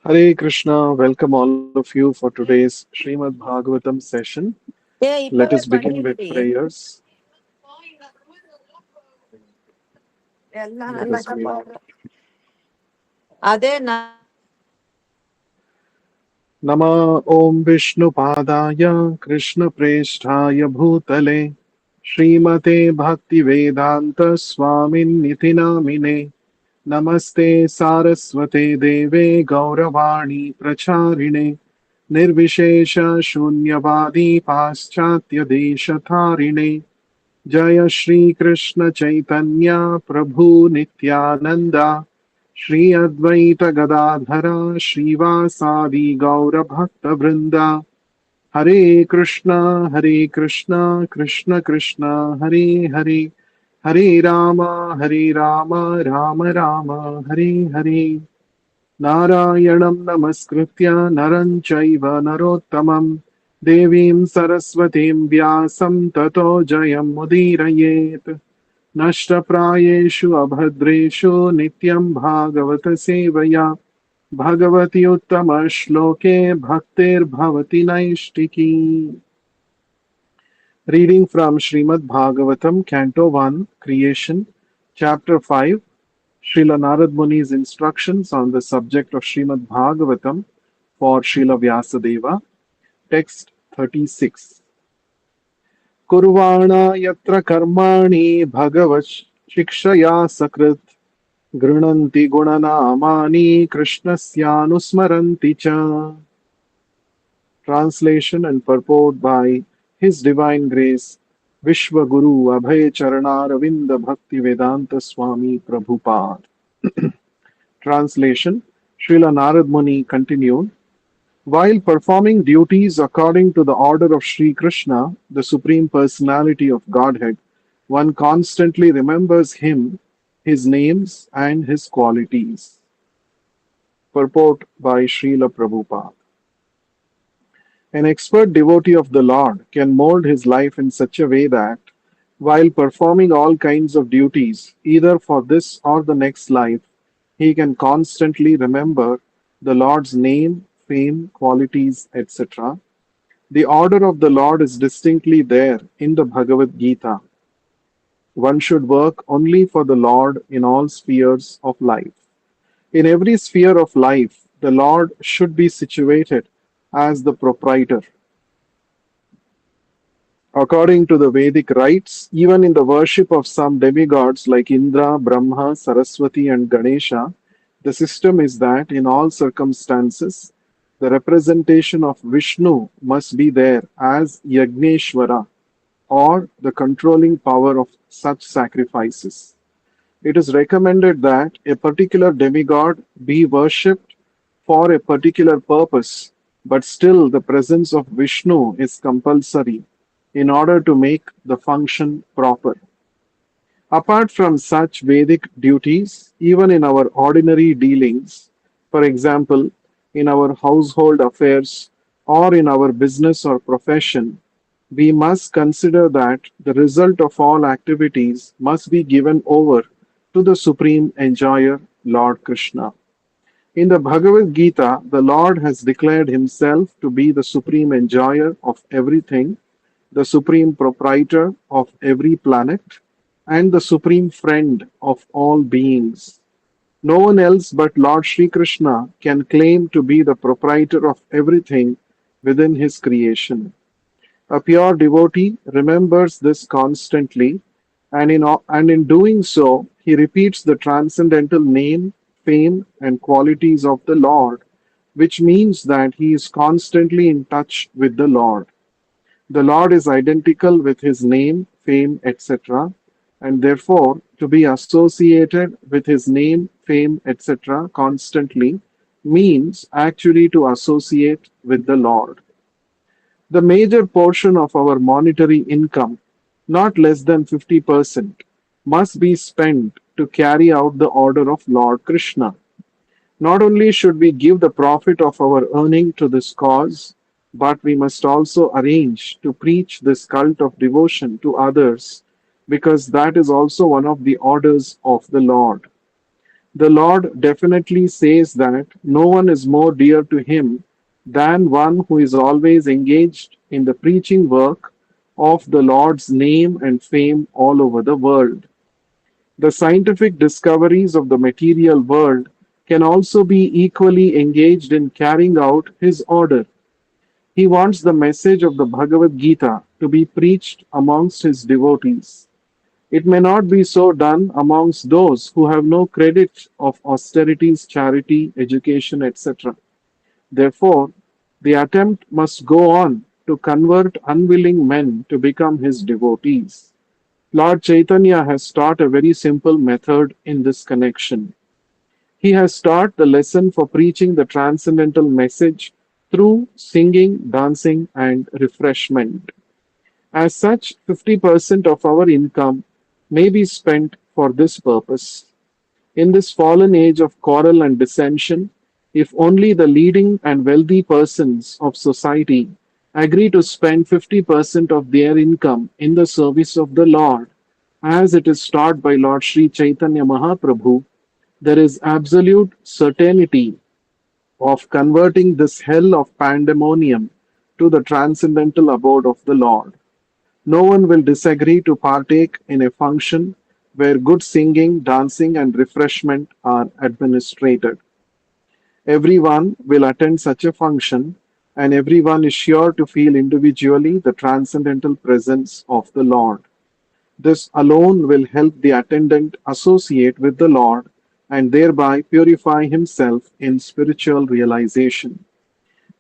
Hare Krishna, welcome all of you for today's Srimad Bhagavatam session. A Let இப்பவே us begin with பண்ணிருடி prayers. எல்லாம் Let நல்லா us தான் begin. பாடுறேன். அதே Nama Om Vishnu Padaya Krishna Presthaya Bhutale Srimate Bhakti Vedanta Swamin Niti Namine Namaste Saraswate Deve Gauravani Pracharine Nirvishesha Shunyavadi Paschatya Deshatharine जय श्री कृष्ण चैतन्य प्रभु नित्यानंदा श्री अद्वैत गदाधर श्रीवासादि गौर भक्त वृंदा हरे कृष्णा कृष्ण कृष्ण हरे हरे हरे राम राम राम हरे हरे नारायणं नमस्कृत्य नरं चैव नरोत्तमं देवीं सरस्वतीं व्यासं ततो जयमुदीरयेत् नष्टप्रायेषु अभद्रेषु नित्यं भागवत सेवया भगवति उत्तमश्लोके भक्तिर्भवति नैष्टिकी. Reading from Srimad Bhagavatam, Canto 1, Creation, Chapter 5, Srila Narad Muni's instructions on the subject of Srimad Bhagavatam for Srila Vyasadeva. Text 36. Kurvana yatra karmani bhagavat shikshaya sakrit gृणन्ति गुणनामानि कृष्णस्यानुस्मरन्ति च. Translation and purport by His Divine Grace Vishwa Guru Abhay Charana Bhakti Vedanta Swami Prabhupada. Translation. Srila Narad Muni continued, while performing duties according to the order of Sri Krishna, the Supreme Personality of Godhead, one constantly remembers Him, His names, and His qualities. Purport by Srila Prabhupada. An expert devotee of the Lord can mold his life in such a way that, while performing all kinds of duties, either for this or the next life, he can constantly remember the Lord's name, fame, qualities, etc. The order of the Lord is distinctly there in the Bhagavad Gita. One should work only for the Lord in all spheres of life. In every sphere of life, the Lord should be situated as the proprietor. According to the Vedic rites, even in the worship of some demigods like Indra, Brahma, Saraswati, and Ganesha, the system is that in all circumstances, the representation of Vishnu must be there as Yagneshwara, or the controlling power of such sacrifices. It is recommended that a particular demigod be worshipped for a particular purpose, but still the presence of Vishnu is compulsory in order to make the function proper. Apart from such Vedic duties, even in our ordinary dealings, for example, in our household affairs or in our business or profession, we must consider that the result of all activities must be given over to the Supreme Enjoyer, Lord Krishna. In the Bhagavad Gita, the Lord has declared himself to be the supreme enjoyer of everything, the supreme proprietor of every planet, and the supreme friend of all beings. No one else but Lord Sri Krishna can claim to be the proprietor of everything within his creation. A pure devotee remembers this constantly, and in doing so, he repeats the transcendental name, fame, and qualities of the Lord, which means that he is constantly in touch with the Lord. The Lord is identical with his name, fame, etc., and therefore to be associated with his name, fame, etc. constantly means actually to associate with the Lord. The major portion of our monetary income, not less than 50%, must be spent to carry out the order of Lord Krishna. Not only should we give the profit of our earning to this cause, but we must also arrange to preach this cult of devotion to others, because that is also one of the orders of the Lord. The Lord definitely says that no one is more dear to him than one who is always engaged in the preaching work of the Lord's name and fame all over the world. The scientific discoveries of the material world can also be equally engaged in carrying out his order. He wants the message of the Bhagavad Gita to be preached amongst his devotees. It may not be so done amongst those who have no credit of austerities, charity, education, etc. Therefore, the attempt must go on to convert unwilling men to become his devotees. Lord Chaitanya has taught a very simple method in this connection. He has taught the lesson for preaching the transcendental message through singing, dancing, and refreshment. As such, 50% of our income may be spent for this purpose. In this fallen age of quarrel and dissension, if only the leading and wealthy persons of society agree to spend 50% of their income in the service of the Lord, as it is taught by Lord Sri Chaitanya Mahaprabhu, there is absolute certainty of converting this hell of pandemonium to the transcendental abode of the Lord. No one will disagree to partake in a function where good singing, dancing, and refreshment are administered. Everyone will attend such a function, and everyone is sure to feel individually the transcendental presence of the Lord. This alone will help the attendant associate with the Lord and thereby purify himself in spiritual realization.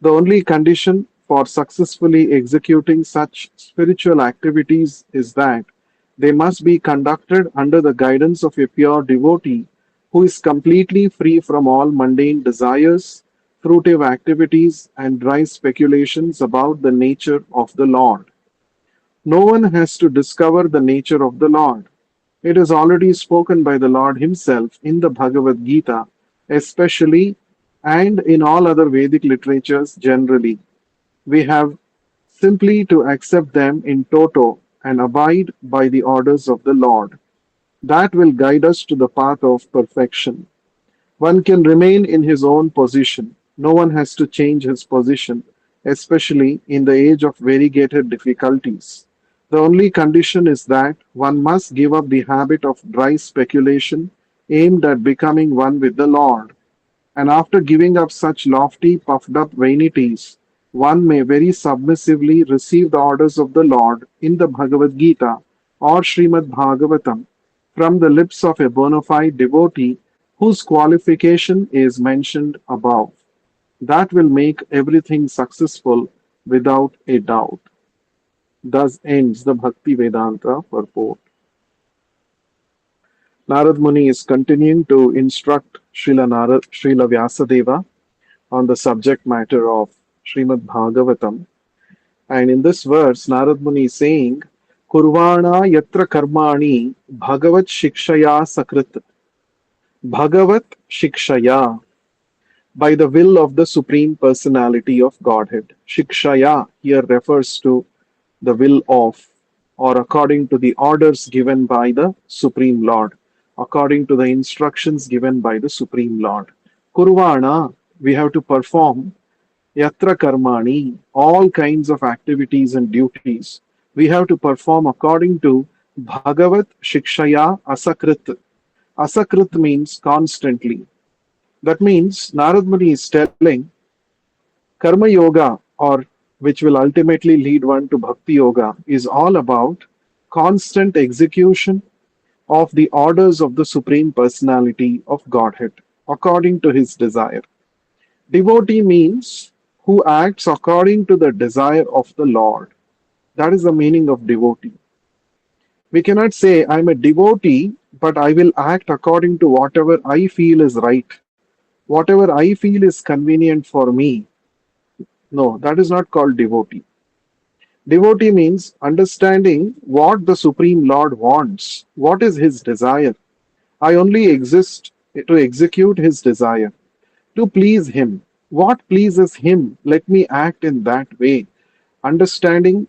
The only condition for successfully executing such spiritual activities is that they must be conducted under the guidance of a pure devotee who is completely free from all mundane desires, fruitive activities, and dry speculations about the nature of the Lord. No one has to discover the nature of the Lord. It is already spoken by the Lord Himself in the Bhagavad Gita, especially, and in all other Vedic literatures generally. We have simply to accept them in toto and abide by the orders of the Lord. That will guide us to the path of perfection. One can remain in his own position. No one has to change his position, especially in the age of variegated difficulties. The only condition is that one must give up the habit of dry speculation aimed at becoming one with the Lord. And after giving up such lofty, puffed up vanities, one may very submissively receive the orders of the Lord in the Bhagavad Gita or Srimad Bhagavatam from the lips of a bona fide devotee whose qualification is mentioned above. That will make everything successful without a doubt. Thus ends the Bhakti Vedanta purport. Narad Muni is continuing to instruct Srila Vyasadeva on the subject matter of Srimad Bhagavatam. And in this verse, Narad Muni is saying, Kurvana yatra karmani bhagavat shikshaya sakrit. Bhagavat shikshaya, by the will of the Supreme Personality of Godhead. Shikshaya here refers to the will of, or according to the orders given by the Supreme Lord, according to the instructions given by the Supreme Lord. Kurvana, we have to perform yatra karmani, all kinds of activities and duties. We have to perform according to Bhagavat Shikshaya Asakrit. Asakrit means constantly. That means Narad Muni is telling Karma Yoga, or which will ultimately lead one to Bhakti Yoga, is all about constant execution of the orders of the Supreme Personality of Godhead according to his desire. Devotee means who acts according to the desire of the Lord. That is the meaning of devotee. We cannot say, I'm a devotee, but I will act according to whatever I feel is right, whatever I feel is convenient for me. No, that is not called devotee. Devotee means understanding what the Supreme Lord wants, what is his desire. I only exist to execute his desire, to please him. What pleases him, let me act in that way. Understanding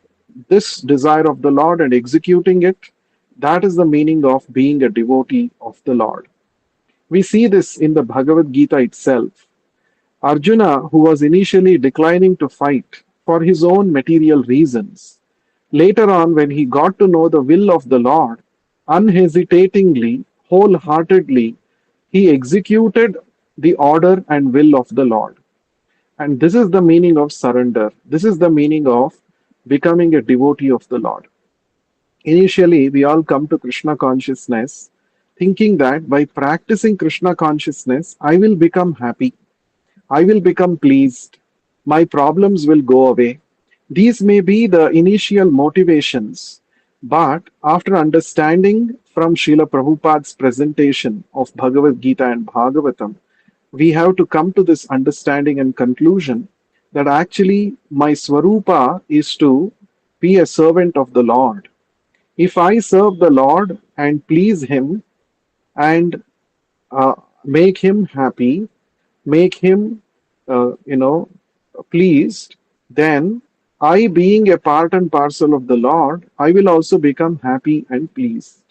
this desire of the Lord and executing it, that is the meaning of being a devotee of the Lord. We see this in the Bhagavad Gita itself. Arjuna, who was initially declining to fight for his own material reasons, later on, when he got to know the will of the Lord, unhesitatingly, wholeheartedly, he executed the order and will of the Lord. And this is the meaning of surrender. This is the meaning of becoming a devotee of the Lord. Initially, we all come to Krishna consciousness thinking that by practicing Krishna consciousness, I will become happy, I will become pleased, my problems will go away. These may be the initial motivations, but after understanding from Srila Prabhupada's presentation of Bhagavad Gita and Bhagavatam, we have to come to this understanding and conclusion that actually my Swarupa is to be a servant of the Lord. If I serve the Lord and please Him and make Him happy, make Him, you know, pleased, then I, being a part and parcel of the Lord, I will also become happy and pleased.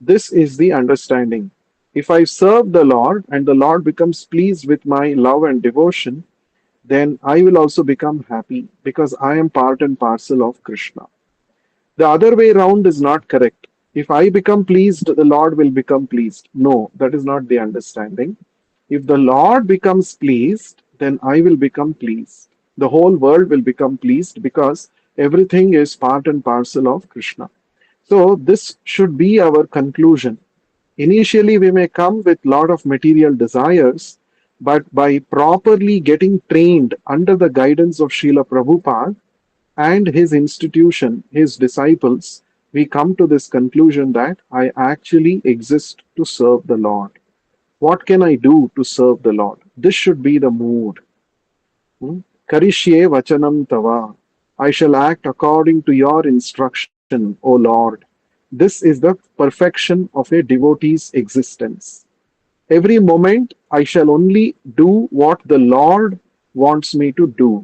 This is the understanding. If I serve the Lord and the Lord becomes pleased with my love and devotion, then I will also become happy because I am part and parcel of Krishna. The other way around is not correct. If I become pleased, the Lord will become pleased. No, that is not the understanding. If the Lord becomes pleased, then I will become pleased. The whole world will become pleased because everything is part and parcel of Krishna. So this should be our conclusion. Initially, we may come with lot of material desires, but by properly getting trained under the guidance of Srila Prabhupada and his institution, his disciples, we come to this conclusion that I actually exist to serve the Lord. What can I do to serve the Lord? This should be the mood. Karishye vachanam tava. I shall act according to your instruction, O Lord. This is the perfection of a devotee's existence. Every moment I shall only do what the Lord wants me to do.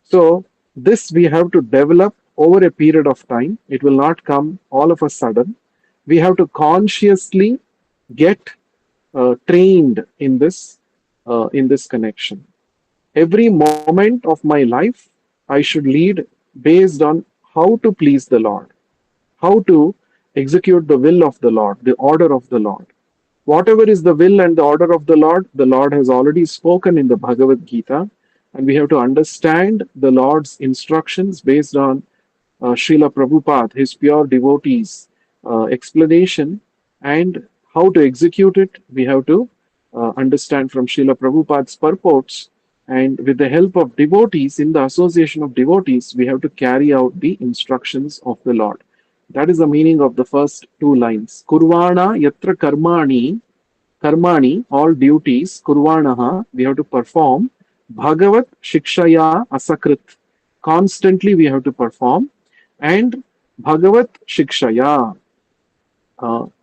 So, this we have to develop over a period of time. It will not come all of a sudden. We have to consciously get trained in this connection. Every moment of my life, I should lead based on how to please the Lord, how to execute the will of the Lord, the order of the Lord. Whatever is the will and the order of the Lord has already spoken in the Bhagavad Gita, and we have to understand the Lord's instructions based on Srila Prabhupada, his pure devotees' explanation, and how to execute it. We have to understand from Srila Prabhupada's purports, and with the help of devotees, in the association of devotees, we have to carry out the instructions of the Lord. That is the meaning of the first two lines. Kurvana yatra karmani, all duties, kurvanaha, we have to perform. Bhagavat shikshaya asakrit, constantly we have to perform. And Bhagavat shikshaya,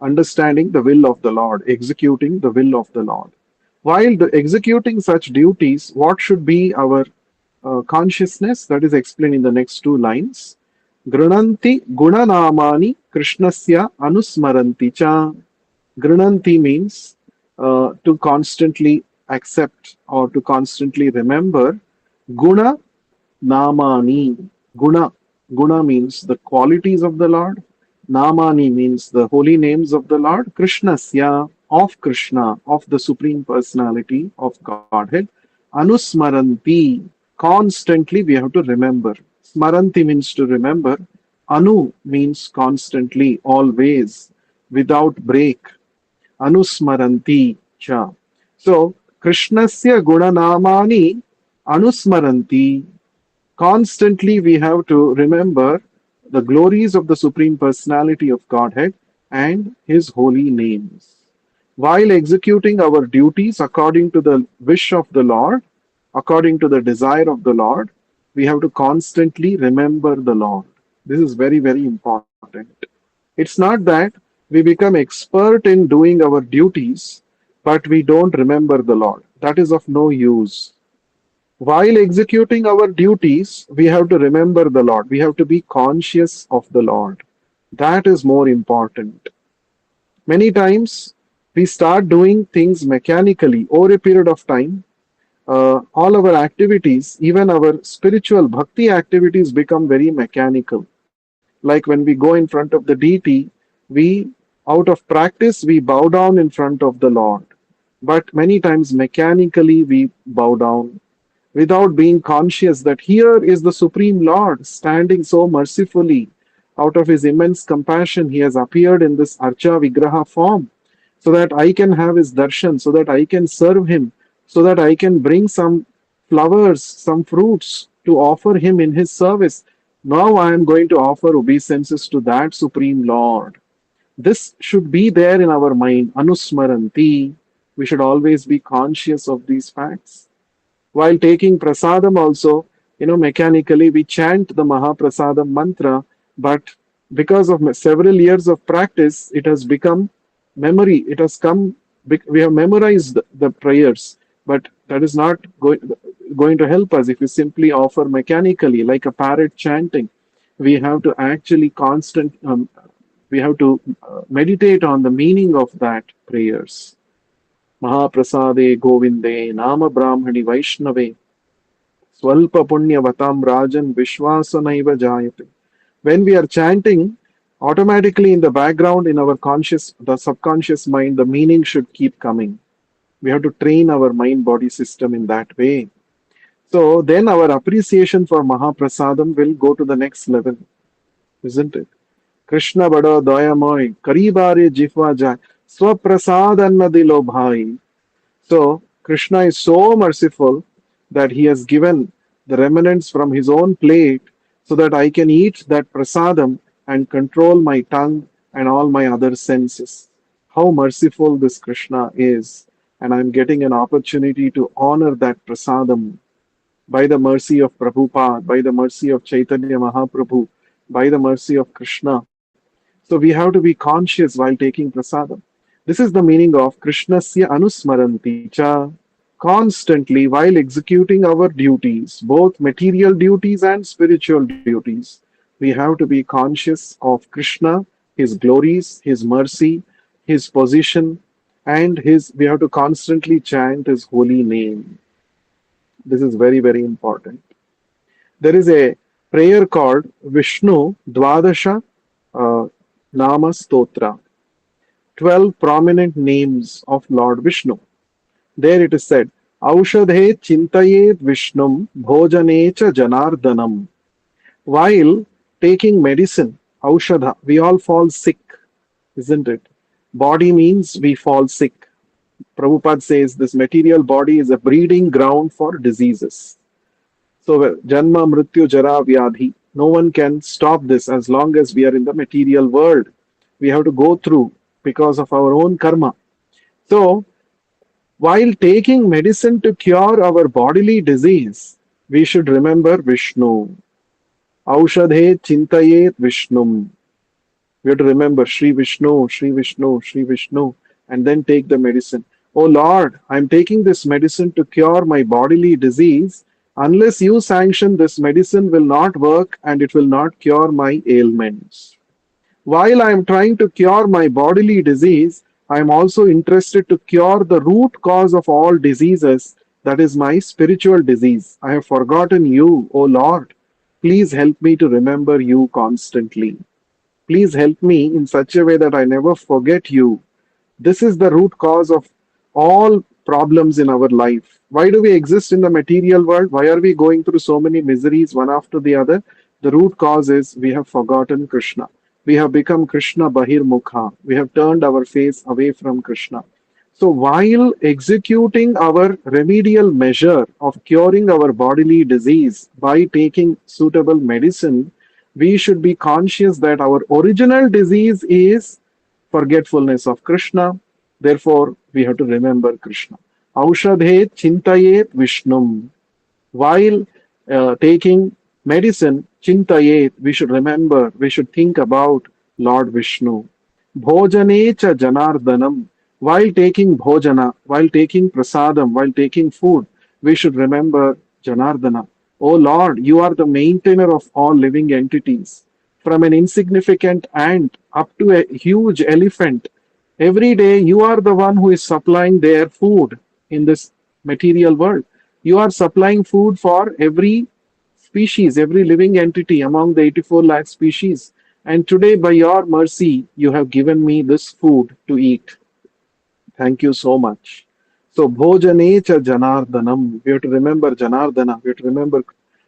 understanding the will of the Lord, executing the will of the Lord. While executing such duties, what should be our consciousness? That is explained in the next two lines. Grananti gunanamani krishnasya anusmaranti cha. Grananti means to constantly accept or to constantly remember. Guna namani. Guna. Guna means the qualities of the Lord. Namani means the holy names of the Lord. Krishnasya, of Krishna, of the Supreme Personality of Godhead. Anusmaranti, constantly we have to remember. Smaranti means to remember. Anu means constantly, always, without break. Anusmaranti cha. So, Krishnasya gunanamani anusmaranti. Constantly we have to remember the glories of the Supreme Personality of Godhead and His holy names. While executing our duties according to the wish of the Lord, according to the desire of the Lord, we have to constantly remember the Lord. This is very, very important. It's not that we become expert in doing our duties, but we don't remember the Lord. That is of no use. While executing our duties, we have to remember the Lord. We have to be conscious of the Lord. That is more important. Many times We start doing things mechanically over a period of time. All our activities, even our spiritual bhakti activities, become very mechanical. Like when we go in front of the deity, we, out of practice, we bow down in front of the Lord. But many times, mechanically, we bow down without being conscious that here is the Supreme Lord standing so mercifully. Out of his immense compassion, he has appeared in this Archa Vigraha form so that I can have his darshan, so that I can serve him, so that I can bring some flowers, some fruits to offer him in his service. Now I am going to offer obeisances to that Supreme Lord. This should be there in our mind. Anusmaranti. We should always be conscious of these facts. While taking prasadam also, mechanically we chant the Mahaprasadam mantra, but because of several years of practice, it has become memory. It has come, we have memorized the prayers, but that is not going to help us if we simply offer mechanically, like a parrot chanting. We have to actually we have to meditate on the meaning of that prayers. Mahaprasade Govinde Nama Brahmani Vaishnave Swalpa Punyavatam Rajan Vishwasanaiva Jayate. When we are chanting, automatically in the background, in our the subconscious mind, the meaning should keep coming. We have to train our mind body system in that way. So then our appreciation for Mahaprasadam will go to the next level, isn't it? Krishna bada dayamoy, karibare jifwa jai, swaprasad anna dilo bhai. So Krishna is so merciful that he has given the remnants from his own plate so that I can eat that prasadam and control my tongue and all my other senses. How merciful this Krishna is, and I'm getting an opportunity to honor that prasadam by the mercy of Prabhupada, by the mercy of Chaitanya Mahaprabhu, by the mercy of Krishna. So we have to be conscious while taking prasadam. This is the meaning of Krishnasya Anusmaranti cha. Constantly while executing our duties, both material duties and spiritual duties, we have to be conscious of Krishna, his glories, his mercy, his position, and his we have to constantly chant his holy name. This is very, very important. There is a prayer called Vishnu Dvadasha uh, Nama Stotra, 12 prominent names of Lord Vishnu. There it is said, Aushadhe chintayet Vishnum bhojane cha janardanam. While taking medicine, Aushadha, we all fall sick, isn't it? Body means we fall sick. Prabhupada says this material body is a breeding ground for diseases. So, Janma, Mrityu, Jara, Vyadhi, no one can stop this as long as we are in the material world. We have to go through because of our own karma. So, while taking medicine to cure our bodily disease, we should remember Vishnu. Aushadhe chintayet Vishnum. We have to remember Sri Vishnu, Sri Vishnu, Sri Vishnu, and then take the medicine. Oh Lord, I'm taking this medicine to cure my bodily disease. Unless you sanction this medicine will not work and it will not cure my ailments. While I am trying to cure my bodily disease, I am also interested to cure the root cause of all diseases, that is my spiritual disease. I have forgotten you, O Lord. Please help me to remember you constantly. Please help me in such a way that I never forget you. This is the root cause of all problems in our life. Why do we exist in the material world? Why are we going through so many miseries one after the other? The root cause is we have forgotten Krishna. We have become Krishna Bahirmukha. We have turned our face away from Krishna. So while executing our remedial measure of curing our bodily disease by taking suitable medicine, we should be conscious that our original disease is forgetfulness of Krishna. Therefore, we have to remember Krishna. Aushadhe chintayet Vishnum. While taking medicine, chintayet, we should remember, we should think about Lord Vishnu. Bhojane cha janardanam. While taking bhojana, while taking prasadam, while taking food, we should remember Janardana. Oh Lord, you are the maintainer of all living entities. From an insignificant ant up to a huge elephant, Every day, you are the one who is supplying their food in this material world. You are supplying food for every species, every living entity among the 84 lakh species. And today, by your mercy, you have given me this food to eat. Thank you so much. So, Bhojane cha Janardanam. We have to remember Janardana. We have to remember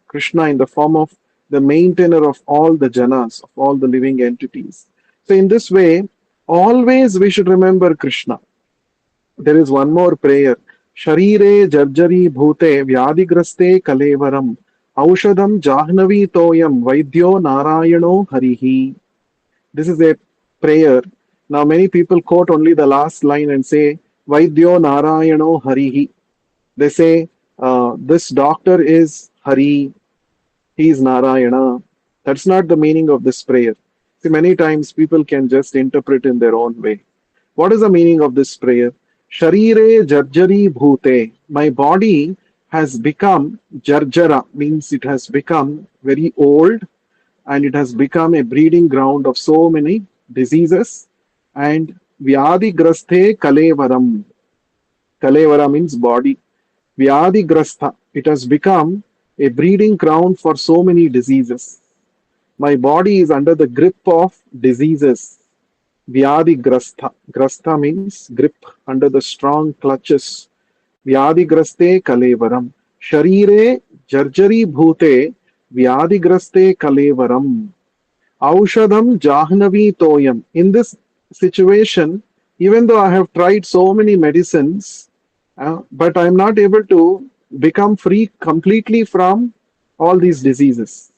Krishna in the form of the maintainer of all the janas, of all the living entities. So, in this way, always we should remember Krishna. There is one more prayer. Sharire jarjari bhute vyadigraste kalevaram. Aushadam jahnavi toyam vaidyo narayano harihi. This is a prayer. Now, many people quote only the last line and say, Vaidyo Narayano Harihi. They say, this doctor is Hari, he is Narayana. That's not the meaning of this prayer. See, many times people can just interpret in their own way. What is the meaning of this prayer? Sharire Jarjari Bhute. My body has become Jarjara, means it has become very old and it has become a breeding ground of so many diseases. And Vyadi Graste Kalevaram. Kalevara means body. Vyadi Grastha. It has become a breeding ground for so many diseases. My body is under the grip of diseases. Vyadi Grastha. Grastha means grip, under the strong clutches. Vyadigraste Kalevaram. Sharire Jarjari Bhute Vyadigraste Kalevaram. Aushadam Jahnavi Toyam. In this situation, even though I have tried so many medicines, but I am not able to become free completely from all these diseases.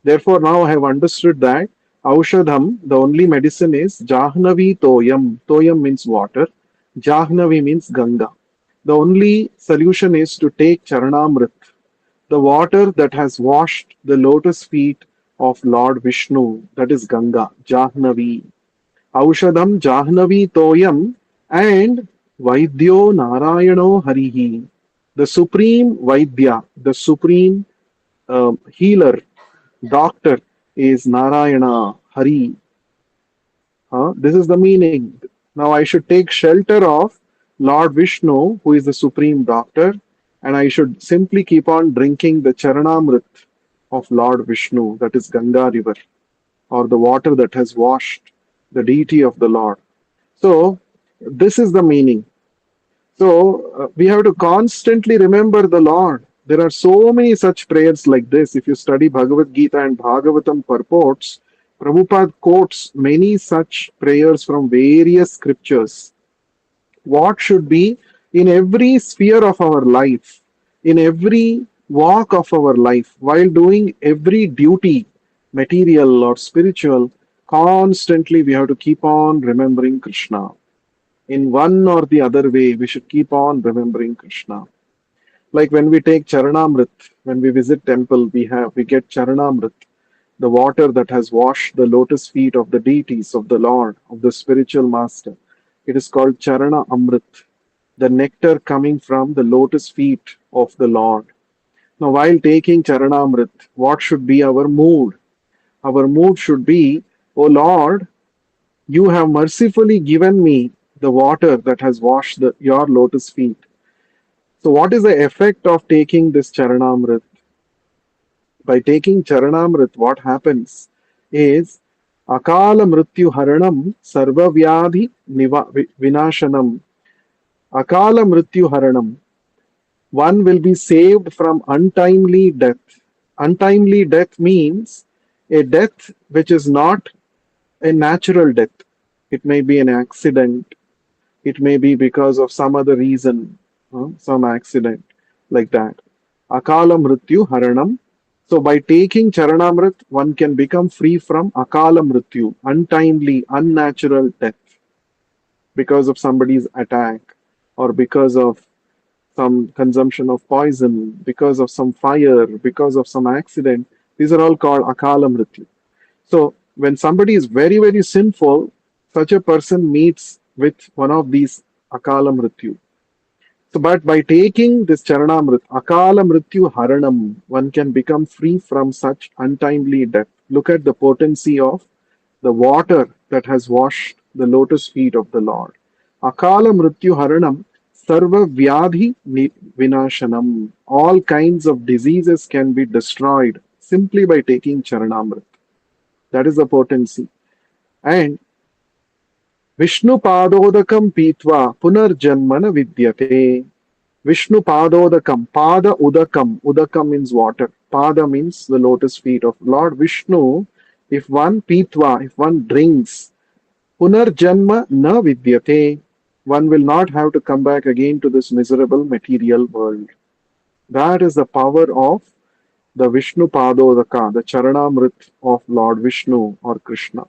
Therefore, now I have understood that Aushadham, the only medicine is Jahnavi Toyam. Toyam means water. Jahnavi means Ganga. The only solution is to take Charanamrit, the water that has washed the lotus feet of Lord Vishnu, that is Ganga, Jahnavi. Aushadam Jahnavi Toyam and Vaidyo Narayano Harihi. The supreme Vaidya, the supreme healer, doctor is Narayana Hari. This is the meaning. Now I should take shelter of Lord Vishnu, who is the supreme doctor, and I should simply keep on drinking the Charanamrit of Lord Vishnu, that is Ganga river, or the water that has washed the deity of the Lord. So, this is the meaning. So, we have to constantly remember the Lord. There are so many such prayers like this. If you study Bhagavad Gita and Bhagavatam purports, Prabhupada quotes many such prayers from various scriptures. What should be in every sphere of our life, in every walk of our life, while doing every duty, material or spiritual, constantly we have to keep on remembering Krishna. In one or the other way, we should keep on remembering Krishna. Like when we take Charanamrit, when we visit temple, we get Charanamrit, the water that has washed the lotus feet of the deities, of the Lord, of the spiritual master. It is called Charana Amrit, the nectar coming from the lotus feet of the Lord. Now, while taking Charanamrit, what should be our mood? Our mood should be, O Lord, you have mercifully given me the water that has washed your lotus feet. So, what is the effect of taking this Charanamrit? By taking Charanamrit, what happens is Akala Mrityu Haranam Sarva Vyadhi Vinashanam. Akala Mrityu Haranam. One will be saved from untimely death. Untimely death means a death which is not a natural death. It may be an accident. It may be because of some other reason, some accident like that. Akala Mrityu Haranam. So by taking Charanamrit, one can become free from Akala Mrityu, untimely, unnatural death, because of somebody's attack or because of some consumption of poison, because of some fire, because of some accident. These are all called Akala Mrityu. So when somebody is very, very sinful, such a person meets with one of these Akala Mrityu. So, but by taking this Charanamrit, Akala Mrityu Haranam, one can become free from such untimely death. Look at the potency of the water that has washed the lotus feet of the Lord. Akala Mrityu Haranam Sarva Vyadhi Vinashanam. All kinds of diseases can be destroyed simply by taking Charanamrit. That is the potency. And Vishnu Padodakam Pitva Punarjanmana Vidyate. Vishnu Padodakam, Pada Udakam. Udakam means water. Pada means the lotus feet of Lord Vishnu. If one Pitva, if one drinks, Punarjanma na Vidyate, one will not have to come back again to this miserable material world. That is the power of the Vishnu Padodaka, the Charanamrit of Lord Vishnu or Krishna.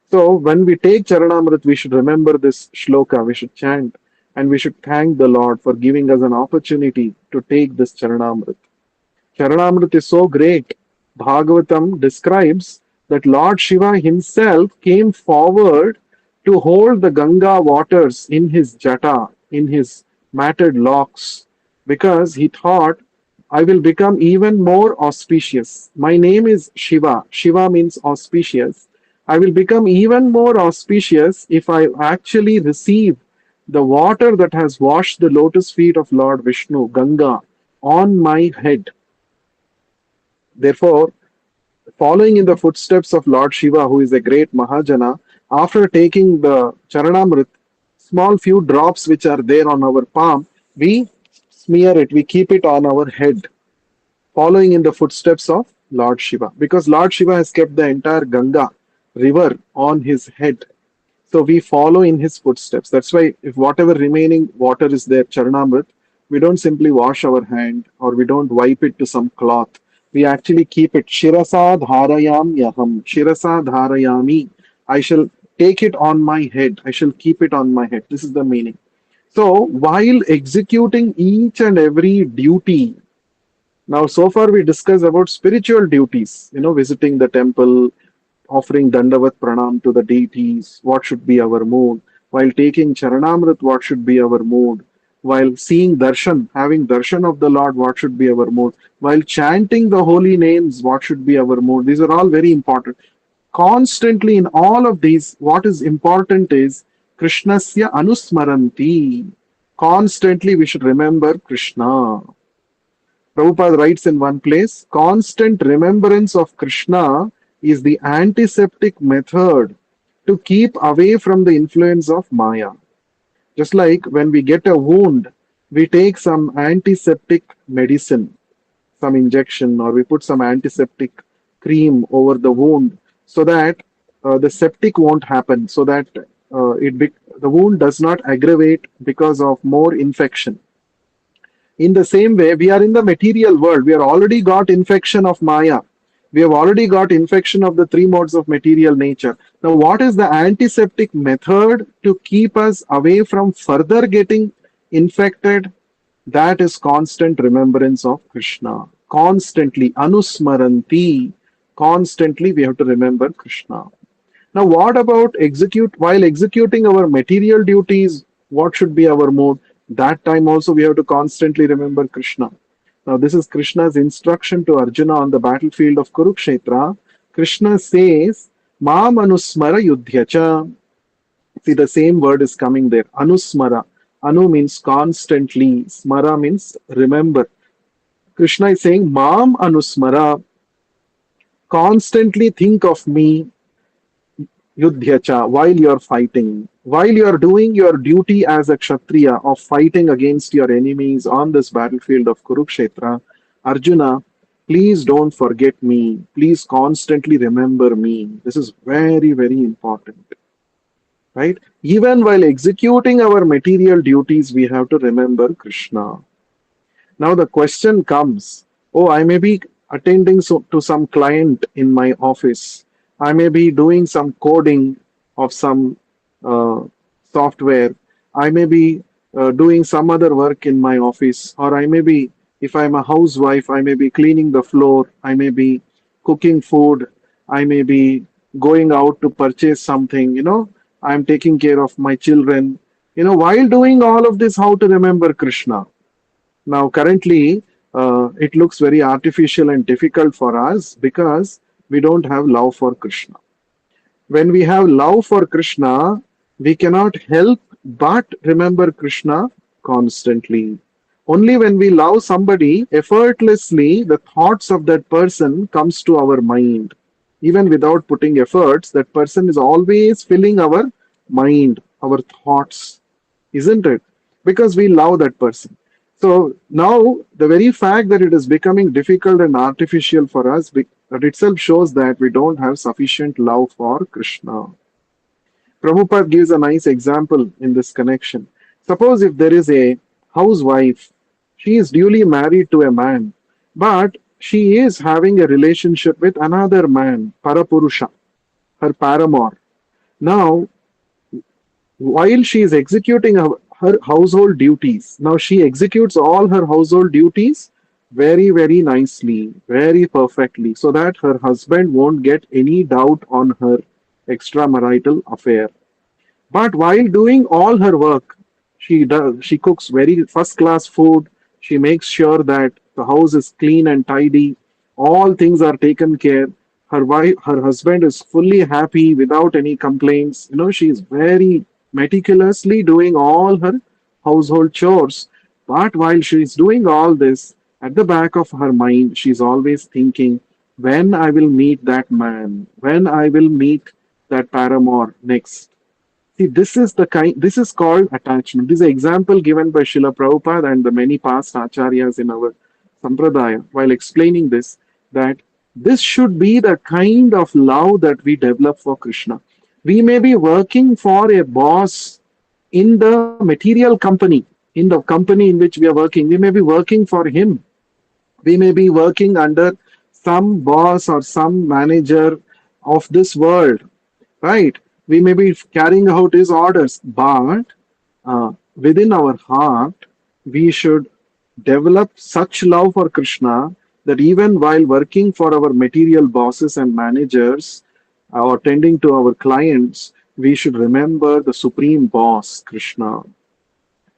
So when we take Charanamrit, we should remember this shloka, we should chant, and we should thank the Lord for giving us an opportunity to take this Charanamrit. Charanamrit is so great. Bhagavatam describes that Lord Shiva himself came forward to hold the Ganga waters in his jata, in his matted locks, because he thought, I will become even more auspicious. My name is Shiva. Shiva means auspicious. I will become even more auspicious if I actually receive the water that has washed the lotus feet of Lord Vishnu, Ganga, on my head. Therefore, following in the footsteps of Lord Shiva, who is a great Mahajana, after taking the Charanamrit, small few drops which are there on our palm, we smear it, we keep it on our head, following in the footsteps of Lord Shiva. Because Lord Shiva has kept the entire Ganga river on his head. So we follow in his footsteps. That's why if whatever remaining water is there, Charanamrit, we don't simply wash our hand or we don't wipe it to some cloth. We actually keep it. Shirasa dharayam yaham. Shirasa dharayami. I shall take it on my head. I shall keep it on my head. This is the meaning. So while executing each and every duty, now so far we discussed about spiritual duties, visiting the temple, offering Dandavat Pranam to the deities, what should be our mood? While taking Charanamrit, what should be our mood? While seeing darshan, having darshan of the Lord, what should be our mood? While chanting the holy names, what should be our mood? These are all very important. Constantly in all of these, what is important is Krishnasya Anusmaranti. Constantly we should remember Krishna. Prabhupada writes in one place, constant remembrance of Krishna is the antiseptic method to keep away from the influence of Maya. Just like when we get a wound, we take some antiseptic medicine, some injection, or we put some antiseptic cream over the wound so that the septic won't happen, so that the wound does not aggravate because of more infection. In the same way, we are in the material world. We are already got infection of Maya. We have already got infection of the three modes of material nature. Now, what is the antiseptic method to keep us away from further getting infected? That is constant remembrance of Krishna. Constantly, anusmaranti. Constantly, we have to remember Krishna. Now, what about while executing our material duties? What should be our mode? That time also we have to constantly remember Krishna. Now, this is Krishna's instruction to Arjuna on the battlefield of Kurukshetra. Krishna says, Mam Anusmara Yudhyacha. See, the same word is coming there. Anusmara. Anu means constantly. Smara means remember. Krishna is saying, Mam Anusmara. Constantly think of me. Yudhyacha, while you are fighting, while you are doing your duty as a Kshatriya of fighting against your enemies on this battlefield of Kurukshetra, Arjuna, please don't forget me. Please constantly remember me. This is very, very important. Right? Even while executing our material duties, we have to remember Krishna. Now the question comes, oh, I may be attending to some client in my office. I may be doing some coding of some software. I may be doing some other work in my office. Or I may be, if I'm a housewife, I may be cleaning the floor. I may be cooking food. I may be going out to purchase something. I'm taking care of my children. While doing all of this, how to remember Krishna? Now, currently, it looks very artificial and difficult for us because we don't have love for Krishna. When we have love for Krishna, We cannot help but remember Krishna constantly. Only when we love somebody effortlessly, the thoughts of that person comes to our mind. Even without putting efforts, that person is always filling our mind, our thoughts, isn't it? Because we love that person. So now the very fact that it is becoming difficult and artificial for us, that itself shows that we don't have sufficient love for Krishna. Prabhupada gives a nice example in this connection. Suppose if there is a housewife, she is duly married to a man, but she is having a relationship with another man, Parapurusha, her paramour. Now, while she is executing her household duties, now she executes all her household duties very, very nicely, very perfectly, so that her husband won't get any doubt on her extramarital affair. But while doing all her work, she cooks very first class food. She makes sure that the house is clean and tidy. All things are taken care. Her husband is fully happy without any complaints. She is very meticulously doing all her household chores. But while she is doing all this, at the back of her mind, she's always thinking, when I will meet that man, when I will meet that paramour next. See, this is called attachment. This is an example given by Srila Prabhupada and the many past acharyas in our sampradaya while explaining this, that this should be the kind of love that we develop for Krishna. We may be working for a boss in the material company, in the company in which we are working. We may be working for him. We may be working under some boss or some manager of this world, right? We may be carrying out his orders, but within our heart, we should develop such love for Krishna that even while working for our material bosses and managers or tending to our clients, we should remember the supreme boss, Krishna.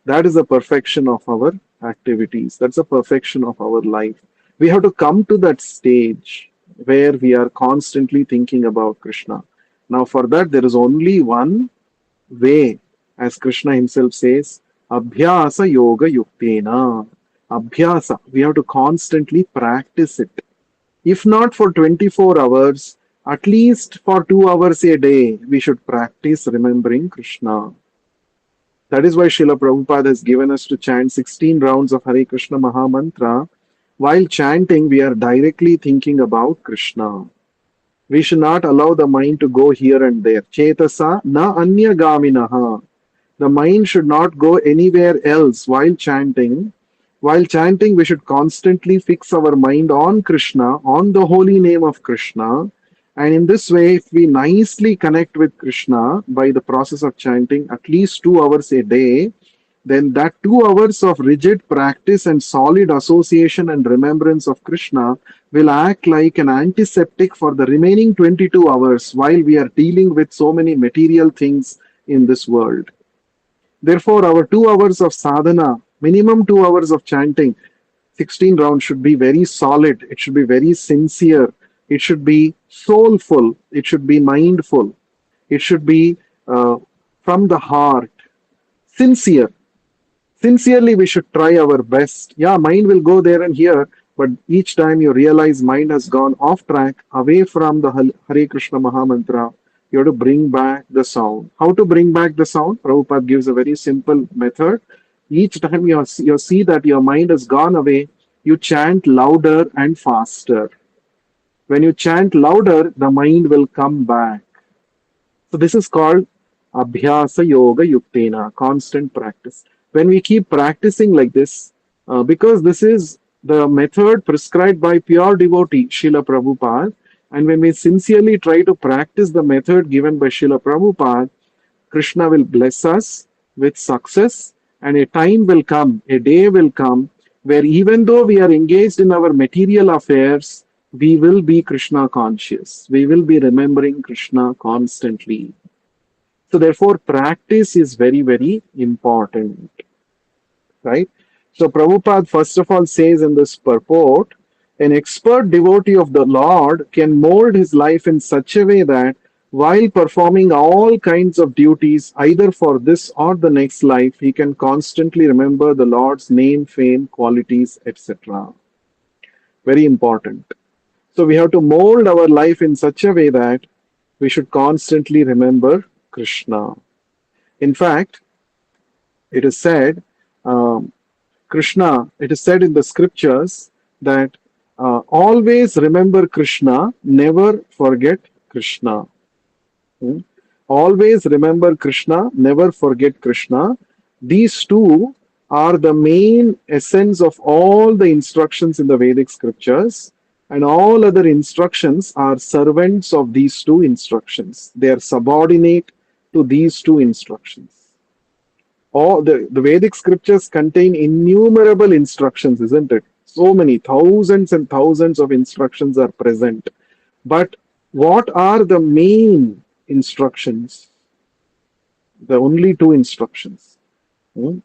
That is the perfection of our activities. That's the perfection of our life. We have to come to that stage where we are constantly thinking about Krishna. Now, for that, there is only one way, as Krishna himself says, Abhyasa Yoga Yuktena. Abhyasa, we have to constantly practice it. If not for 24 hours, at least for 2 hours a day, we should practice remembering Krishna. That is why Srila Prabhupada has given us to chant 16 rounds of Hare Krishna Maha Mantra. While chanting, we are directly thinking about Krishna. We should not allow the mind to go here and there. Chetasa na anya gaminaha. The mind should not go anywhere else while chanting. While chanting, we should constantly fix our mind on Krishna, on the holy name of Krishna. And in this way, if we nicely connect with Krishna by the process of chanting at least 2 hours a day, then that 2 hours of rigid practice and solid association and remembrance of Krishna will act like an antiseptic for the remaining 22 hours while we are dealing with so many material things in this world. Therefore, our 2 hours of sadhana, minimum 2 hours of chanting, 16 rounds should be very solid, it should be very sincere, it should be soulful, it should be mindful, it should be from the heart, sincere. Sincerely, we should try our best. Yeah, mind will go there and here, but each time you realize mind has gone off track, away from the Hare Krishna Maha Mantra, you have to bring back the sound. How to bring back the sound? Prabhupada gives a very simple method. Each time you see that your mind has gone away, you chant louder and faster. When you chant louder, the mind will come back. So this is called Abhyasa Yoga Yuktena, constant practice. When we keep practicing like this, because this is the method prescribed by pure devotee, Srila Prabhupada, and when we sincerely try to practice the method given by Srila Prabhupada, Krishna will bless us with success, and a time will come, a day will come, where even though we are engaged in our material affairs, we will be Krishna conscious. We will be remembering Krishna constantly. So therefore, practice is very, very important, right? So Prabhupada first of all says in this purport, an expert devotee of the Lord can mold his life in such a way that While performing all kinds of duties, either for this or the next life, he can constantly remember the Lord's name, fame, qualities, etc. Very important. So we have to mold our life in such a way that we should constantly remember Krishna. In fact, it is said, um, Krishna, it is said in the scriptures that always remember Krishna, never forget Krishna. Hmm? Always remember Krishna, never forget Krishna. These two are the main essence of all the instructions in the Vedic scriptures, and all other instructions are servants of these two instructions. They are subordinate to these two instructions. All the Vedic scriptures contain innumerable instructions, isn't it? So many, thousands and thousands of instructions are present. But what are the main instructions? The only two instructions. Hmm?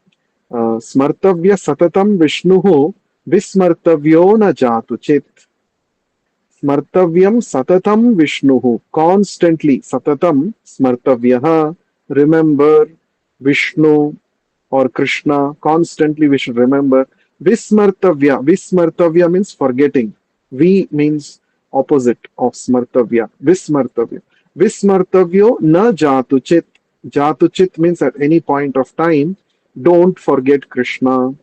Smartavya satatam Vishnuhu vismartavyo na jatu chit. Smartavyam satatam Vishnuhu. Constantly, satatam, smartavyaha, remember Vishnu or Krishna. Constantly we should remember. Vismartavya. Vismartavya means forgetting. Vi means opposite of smartavya. Vismartavya. Vismartavyo na jatu chit. Jatu chit means at any point of time, don't forget Krishna.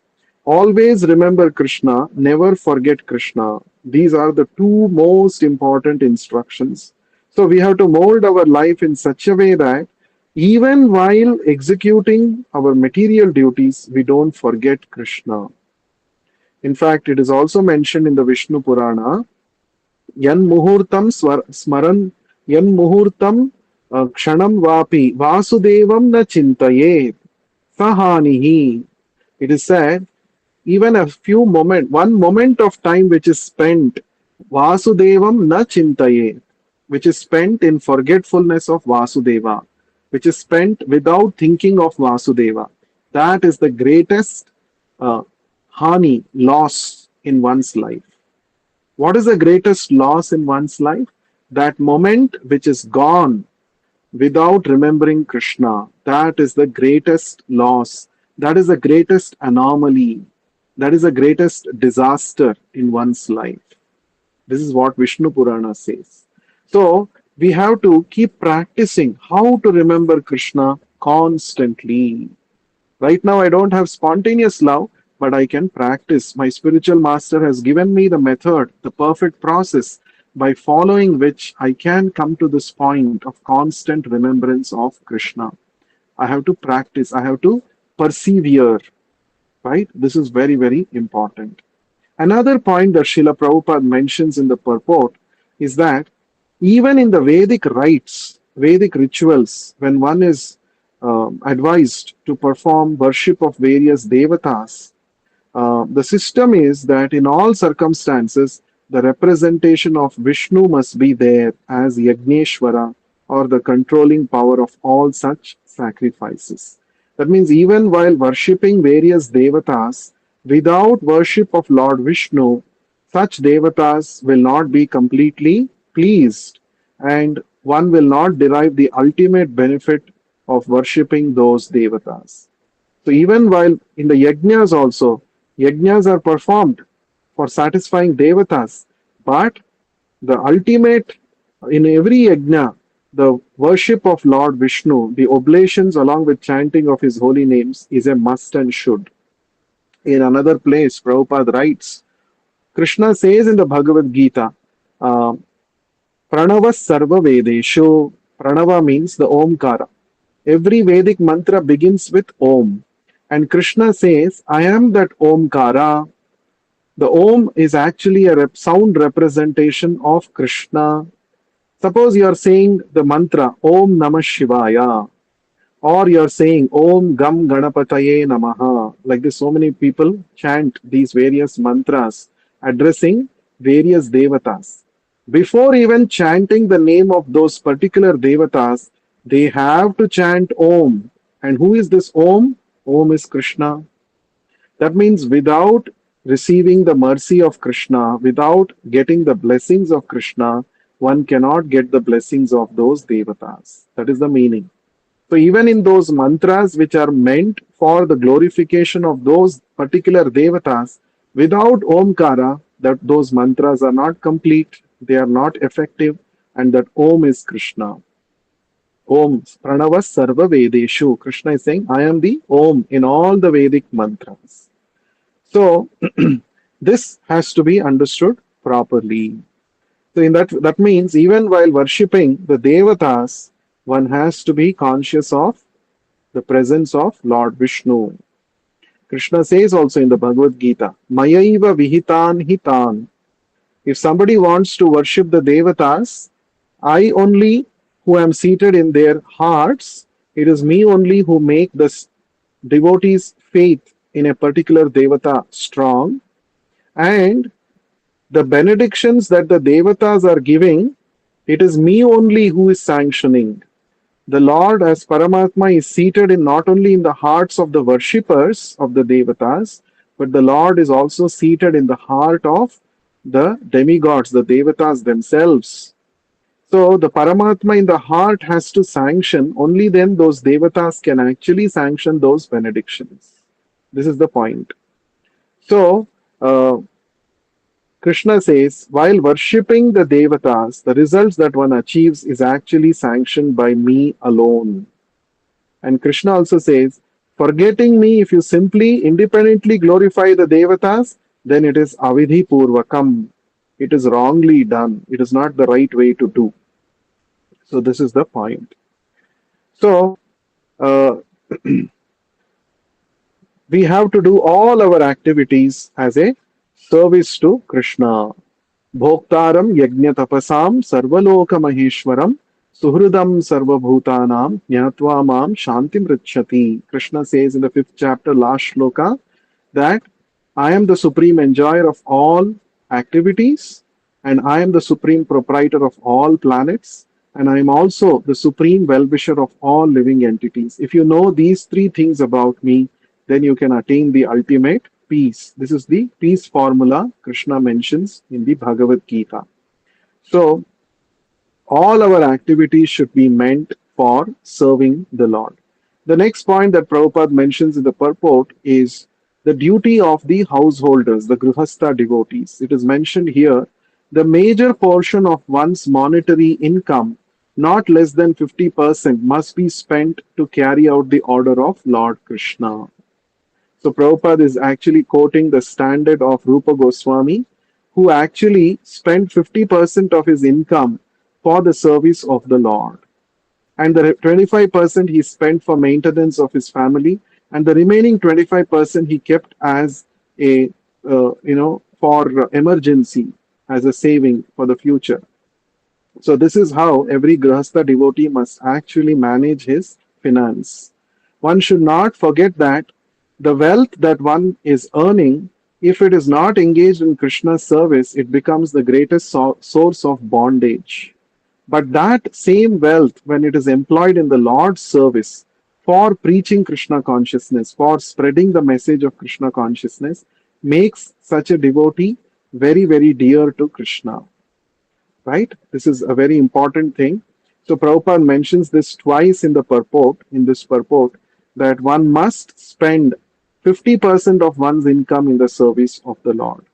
Always remember Krishna, never forget Krishna. These are the two most important instructions. So we have to mold our life in such a way that even while executing our material duties, we don't forget Krishna. In fact, it is also mentioned in the Vishnu Purana, Yan Muhurtam Smaran, Yan Muhurtam Kshanam Vapi, Vasudevam na Chintaye, Sahanihi. It is said, even a few moment, one moment of time which is spent Vasudevam na chintaye, which is spent in forgetfulness of Vasudeva, which is spent without thinking of Vasudeva, that is the greatest uh, hani, loss in one's life. What is the greatest loss in one's life? That moment which is gone without remembering Krishna. That is the greatest loss. That is the greatest anomaly. That is the greatest disaster in one's life. This is what Vishnu Purana says. So we have to keep practicing how to remember Krishna constantly. Right now, I don't have spontaneous love, but I can practice. My spiritual master has given me the method, the perfect process by following which I can come to this point of constant remembrance of Krishna. I have to practice, I have to persevere, right? This is very, very important. Another point that Srila Prabhupada mentions in the purport is that even in the Vedic rites, Vedic rituals, when one is advised to perform worship of various devatas, the system is that in all circumstances, the representation of Vishnu must be there as Yagneshwara or the controlling power of all such sacrifices. That means even while worshipping various devatas, without worship of Lord Vishnu, such devatas will not be completely pleased, and one will not derive the ultimate benefit of worshipping those devatas. So even while in the yajnas also, yajnas are performed for satisfying devatas, but the ultimate in every yajna, the worship of Lord Vishnu, the oblations along with chanting of his holy names is a must and should. In another place, Prabhupada writes, Krishna says in the Bhagavad Gita, uh, Pranava Sarva Vedesho. Pranava means the Omkara. Every Vedic mantra begins with Om. And Krishna says, I am that Omkara. The Om is actually a sound representation of Krishna. Suppose you are saying the mantra Om Namah Shivaya, or you are saying Om Gam Ganapataye Namaha. Like this, so many people chant these various mantras addressing various devatas. Before even chanting the name of those particular devatas, they have to chant Om. And who is this Om? Om is Krishna. That means without receiving the mercy of Krishna, without getting the blessings of Krishna, one cannot get the blessings of those devatas. That is the meaning. So even in those mantras which are meant for the glorification of those particular devatas, without Omkara, that those mantras are not complete, they are not effective, and that Om is Krishna. Om Pranava Sarva Vedeshu. Krishna is saying, I am the Om in all the Vedic mantras. So this has to be understood properly. So in that means even while worshipping the devatas, one has to be conscious of the presence of Lord Vishnu. Krishna says also in the Bhagavad Gita, Mayaiva Vihitan Hitan. If somebody wants to worship the devatas, I only who am seated in their hearts, it is me only who make the devotees' faith in a particular devata strong, and the benedictions that the devatas are giving, it is me only who is sanctioning. The Lord as Paramatma is seated in not only in the hearts of the worshippers of the devatas, but the Lord is also seated in the heart of the demigods, the devatas themselves. So the Paramatma in the heart has to sanction, only then those devatas can actually sanction those benedictions. This is the point. So Krishna says, while worshipping the devatas, the results that one achieves is actually sanctioned by me alone. And Krishna also says, forgetting me, if you simply independently glorify the devatas, then it is avidhi purvakam. It is wrongly done. It is not the right way to do. So this is the point. So uh, we have to do all our activities as a service to Krishna. Bhoktaram yajna tapasam sarvaloka maheshwaram suhridam sarvabhutanam jnatva mam shantim richati. Krishna says in the 5th chapter, last shloka, that I am the supreme enjoyer of all activities, and I am the supreme proprietor of all planets, and I am also the supreme well-wisher of all living entities. If you know these three things about me, then you can attain the ultimate peace. This is the peace formula Krishna mentions in the Bhagavad Gita. So, all our activities should be meant for serving the Lord. The next point that Prabhupada mentions in the purport is the duty of the householders, the Grihastha devotees. It is mentioned here, the major portion of one's monetary income, not less than 50%, must be spent to carry out the order of Lord Krishna. So Prabhupada is actually quoting the standard of Rupa Goswami, who actually spent 50% of his income for the service of the Lord. And the 25% he spent for maintenance of his family, and the remaining 25% he kept as a, for emergency, as a saving for the future. So this is how every Grihastha devotee must actually manage his finance. One should not forget that the wealth that one is earning, if it is not engaged in Krishna's service, it becomes the greatest source of bondage. But that same wealth, when it is employed in the Lord's service for preaching Krishna consciousness, for spreading the message of Krishna consciousness, makes such a devotee very, very dear to Krishna. Right? This is a very important thing. So Prabhupada mentions this twice in the purport, that one must spend 50% of one's income in the service of the Lord.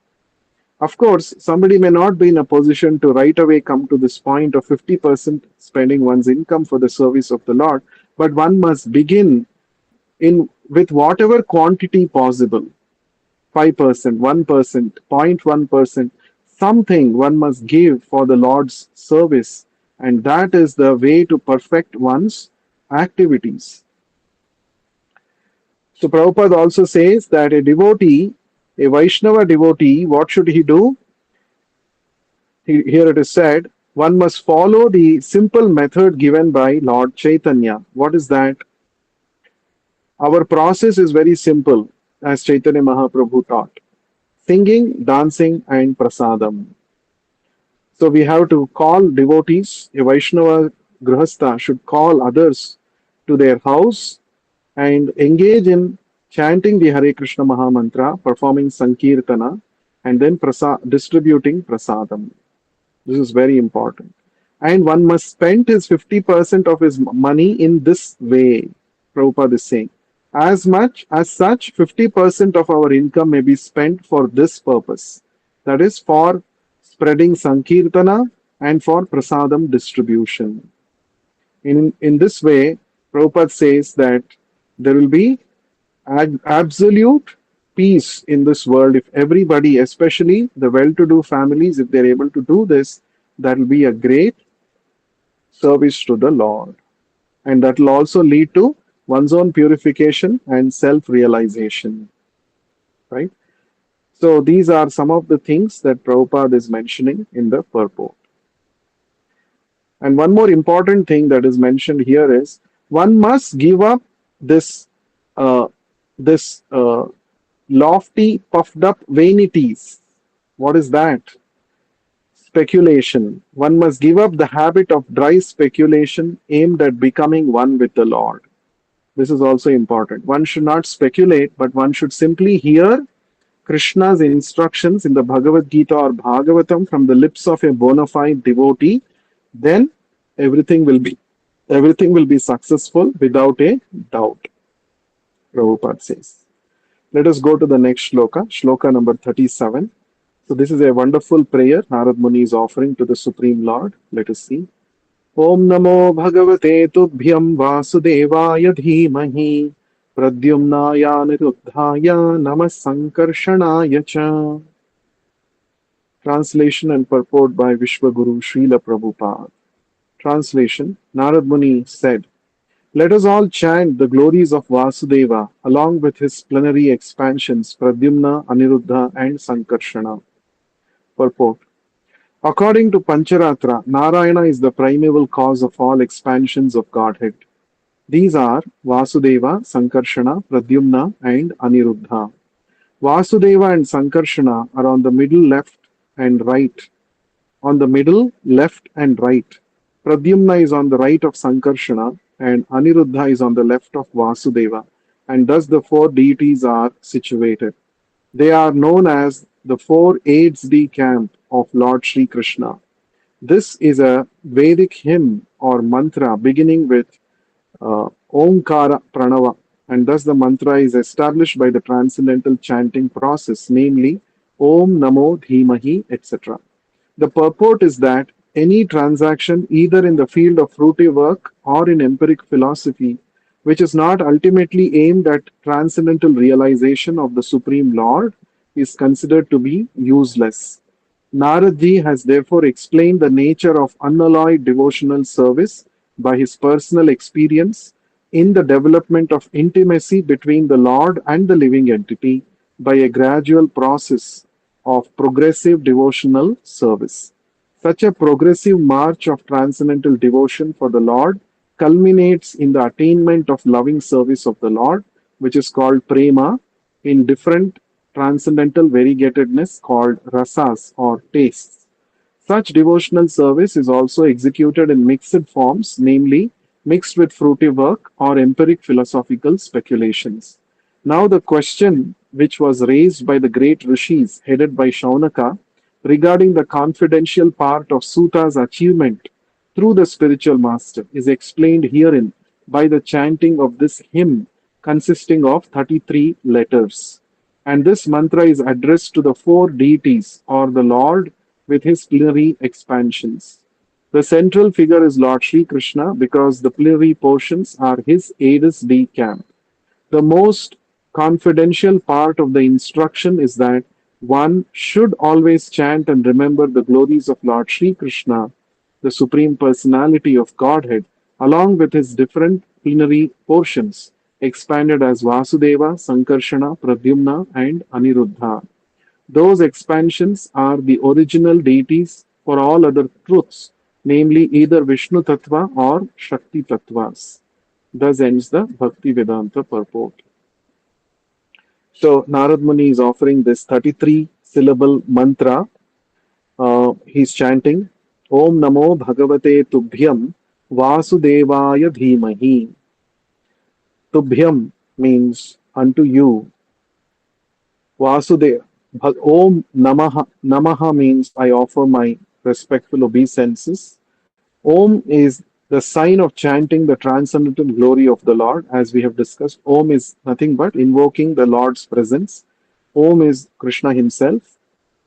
Of course, somebody may not be in a position to right away come to this point of 50% spending one's income for the service of the Lord, but one must begin in with whatever quantity possible. 5%, 1%, 0.1%, something one must give for the Lord's service, and that is the way to perfect one's activities. So Prabhupada also says that a devotee, a Vaishnava devotee, what should he do? Here it is said, one must follow the simple method given by Lord Chaitanya. What is that? Our process is very simple, as Chaitanya Mahaprabhu taught. Singing, dancing, and prasadam. So we have to call devotees, a Vaishnava Grihastha should call others to their house and engage in chanting the Hare Krishna Mahamantra, performing Sankirtana, and then distributing prasadam. This is very important. And one must spend his 50% of his money in this way. Prabhupada is saying. As much as such, 50% of our income may be spent for this purpose. That is for spreading Sankirtana and for prasadam distribution. In this way, Prabhupada says that there will be absolute peace in this world if everybody, especially the well to do families, if they're able to do this, that will be a great service to the Lord. And that will also lead to one's own purification and self realization. Right? So, these are some of the things that Prabhupada is mentioning in the purport. And one more important thing that is mentioned here is one must give up this uh, this lofty, puffed up vanities. What is that? Speculation. One must give up the habit of dry speculation aimed at becoming one with the Lord. This is also important. One should not speculate, but one should simply hear Krishna's instructions in the Bhagavad Gita or Bhagavatam from the lips of a bona fide devotee. Then everything will be everything will be successful without a doubt. Prabhupada says. Let us go to the next shloka, shloka number 37. So this is a wonderful prayer Narad Muni is offering to the Supreme Lord. Let us see. Om Namo Bhagavate Tubhyam Vasudevaya Dhimahi Pradyumnaya Niruddhaya Namas Sankarshanaya Cha. Translation and purport by Vishwaguru Srila Prabhupada. Translation. Narad Muni said, let us all chant the glories of Vasudeva along with his plenary expansions Pradyumna, Aniruddha and Sankarshana. Purport. According to Pancharatra, Narayana is the primeval cause of all expansions of Godhead. These are Vasudeva, Sankarshana, Pradyumna and Aniruddha. Vasudeva and Sankarshana are on the middle left and right. On the middle, left and right. Pradyumna is on the right of Sankarshana and Aniruddha is on the left of Vasudeva, and thus the four deities are situated. They are known as the four aids de camp of Lord Sri Krishna. This is a Vedic hymn or mantra beginning with Omkara Pranava, and thus the mantra is established by the transcendental chanting process, namely Om Namo Dhimahi, etc. The purport is that any transaction, either in the field of fruitive work or in empiric philosophy, which is not ultimately aimed at transcendental realization of the Supreme Lord, is considered to be useless. Naradji has therefore explained the nature of unalloyed devotional service by his personal experience in the development of intimacy between the Lord and the living entity by a gradual process of progressive devotional service. Such a progressive march of transcendental devotion for the Lord culminates in the attainment of loving service of the Lord, which is called prema, in different transcendental variegatedness called rasas or tastes. Such devotional service is also executed in mixed forms, namely mixed with fruitive work or empiric philosophical speculations. Now, the question which was raised by the great rishis headed by Shaunaka regarding the confidential part of Suta's achievement through the spiritual master is explained herein by the chanting of this hymn consisting of 33 letters. And this mantra is addressed to the four deities or the Lord with his plenary expansions. The central figure is Lord Sri Krishna because the plenary portions are his Aedis de camp. The most confidential part of the instruction is that one should always chant and remember the glories of Lord Sri Krishna, the Supreme Personality of Godhead, along with his different plenary portions, expanded as Vasudeva, Sankarshana, Pradyumna, and Aniruddha. Those expansions are the original deities for all other truths, namely either Vishnu Tattva or Shakti Tattvas. Thus ends the Bhakti Vedanta purport. So Narad Muni is offering this 33 syllable mantra. He's chanting Om Namo Bhagavate Tubhyam Vasudevaya Dhimahi. Tubhyam means unto you. Vasudeva. Om Namaha. Namaha means I offer my respectful obeisances. Om is the sign of chanting the transcendental glory of the Lord. As we have discussed, Om is nothing but invoking the Lord's presence. Om is Krishna himself.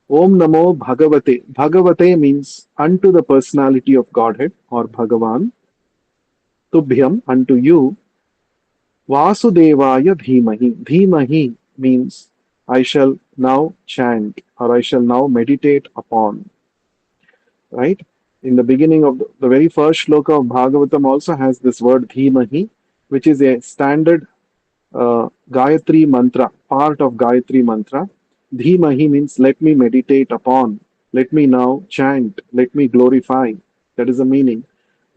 Om Namo Bhagavate. Bhagavate means unto the personality of Godhead or Bhagavan. Tubhyam, unto you. Vasudevaya Dhimahi. Dhimahi means I shall now chant or I shall now meditate upon. Right? In the beginning of the very first shloka of Bhagavatam also has this word Dhimahi, which is a standard Gayatri mantra, part of Gayatri mantra. Dhimahi means let me meditate upon, let me now chant, let me glorify. That is the meaning.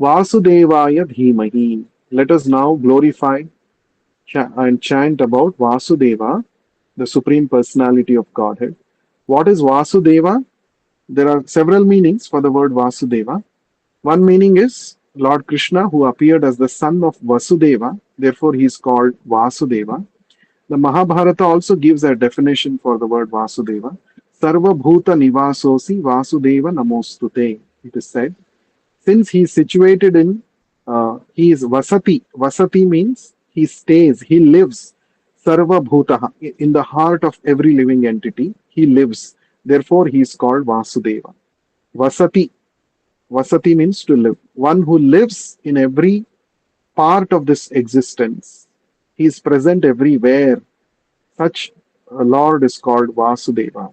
Vasudevaya Dhimahi. Let us now glorify and chant about Vasudeva, the Supreme Personality of Godhead. What is Vasudeva? There are several meanings for the word Vasudeva. One meaning is Lord Krishna, who appeared as the son of Vasudeva, therefore he is called Vasudeva. The Mahabharata also gives a definition for the word Vasudeva. Sarva Bhuta Nivasosi Vasudeva Namostute. It is said, since he is situated in, he is Vasati. Vasati means he stays, he lives. Sarva Bhutaha, in the heart of every living entity, he lives. Therefore, he is called Vasudeva. Vasati. Vasati means to live. One who lives in every part of this existence. He is present everywhere. Such a Lord is called Vasudeva.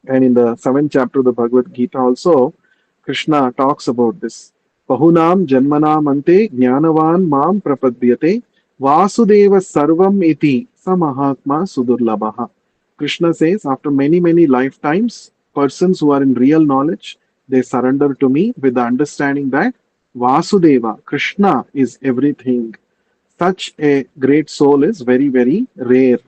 And in the 7th chapter of the Bhagavad Gita also, Krishna talks about this. Bahunam janmanam ante jnanavan mam prapadyate Vasudeva sarvam iti samahatma sudurlabha. Krishna says, after many, many lifetimes, persons who are in real knowledge, they surrender to me with the understanding that Vasudeva, Krishna is everything. Such a great soul is very, very rare.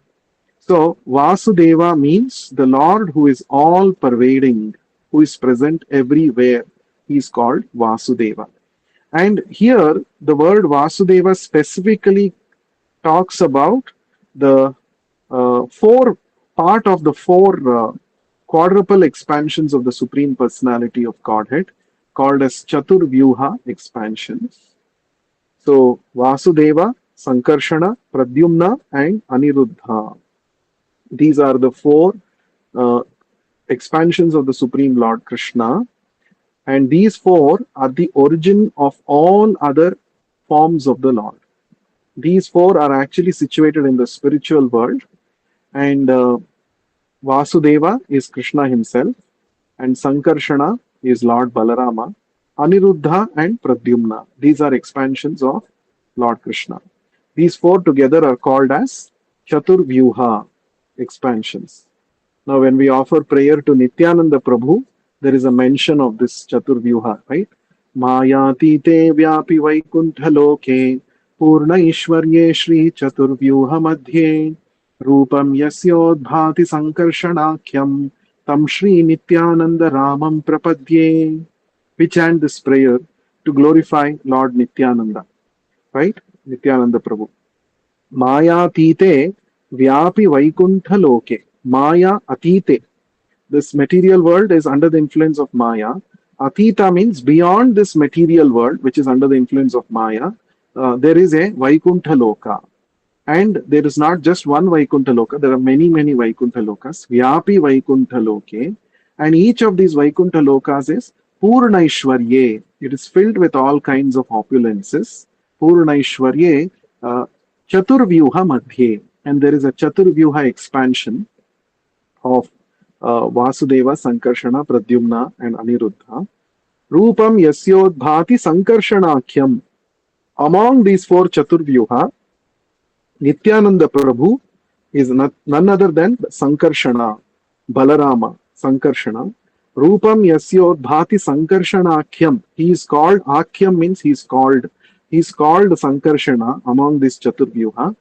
So, Vasudeva means the Lord who is all pervading, who is present everywhere. He is called Vasudeva. And here, the word Vasudeva specifically talks about the four part of the four quadruple expansions of the Supreme Personality of Godhead, called as Chaturvyuha expansions. So, Vasudeva, Sankarshana, Pradyumna, and Aniruddha. These are the four uh, expansions of the Supreme Lord Krishna, and these four are the origin of all other forms of the Lord. These four are actually situated in the spiritual world, and Vasudeva is Krishna himself, and Sankarshana is Lord Balarama, Aniruddha and Pradyumna. These are expansions of Lord Krishna. These four together are called as Chaturvyuha expansions. Now, when we offer prayer to Nityananda Prabhu, there is a mention of this Chaturvyuha, right? Mayati te vyapi vaikuntha loke purna ishwarye shri Chaturvyuha madhye rupam yasyodbhati sankarshanakyam tam shri Nityananda ramam prapadye. We chant this prayer to glorify Lord Nityananda, right? Nityananda Prabhu. Maya Tite Vyapi Vaikuntha Loke. Maya Atite. This material world is under the influence of Maya. Atita means beyond this material world, which is under the influence of Maya, there is a Vaikuntha Loka. And there is not just one Vaikuntha Loka, there are many, many Vaikuntha Lokas. Vyapi Vaikuntha Loke. And each of these Vaikuntha Lokas is Purnaishwarye. It is filled with all kinds of opulences. Purnaishwarye, Chaturvyuha Madhye. And there is a Chaturvyuha expansion of Vasudeva, Sankarshana, Pradyumna, and Aniruddha. Rupam Yasyodbhati Sankarshanakyam. Among these four Chaturvyuha, Nityananda Prabhu is none other than Sankarshana, Balarama, Sankarshana. Rupam Yasyodbhati Sankarshanakyam. He is called, Akyam means he is called. He is called Sankarshana among these Chaturvyuha.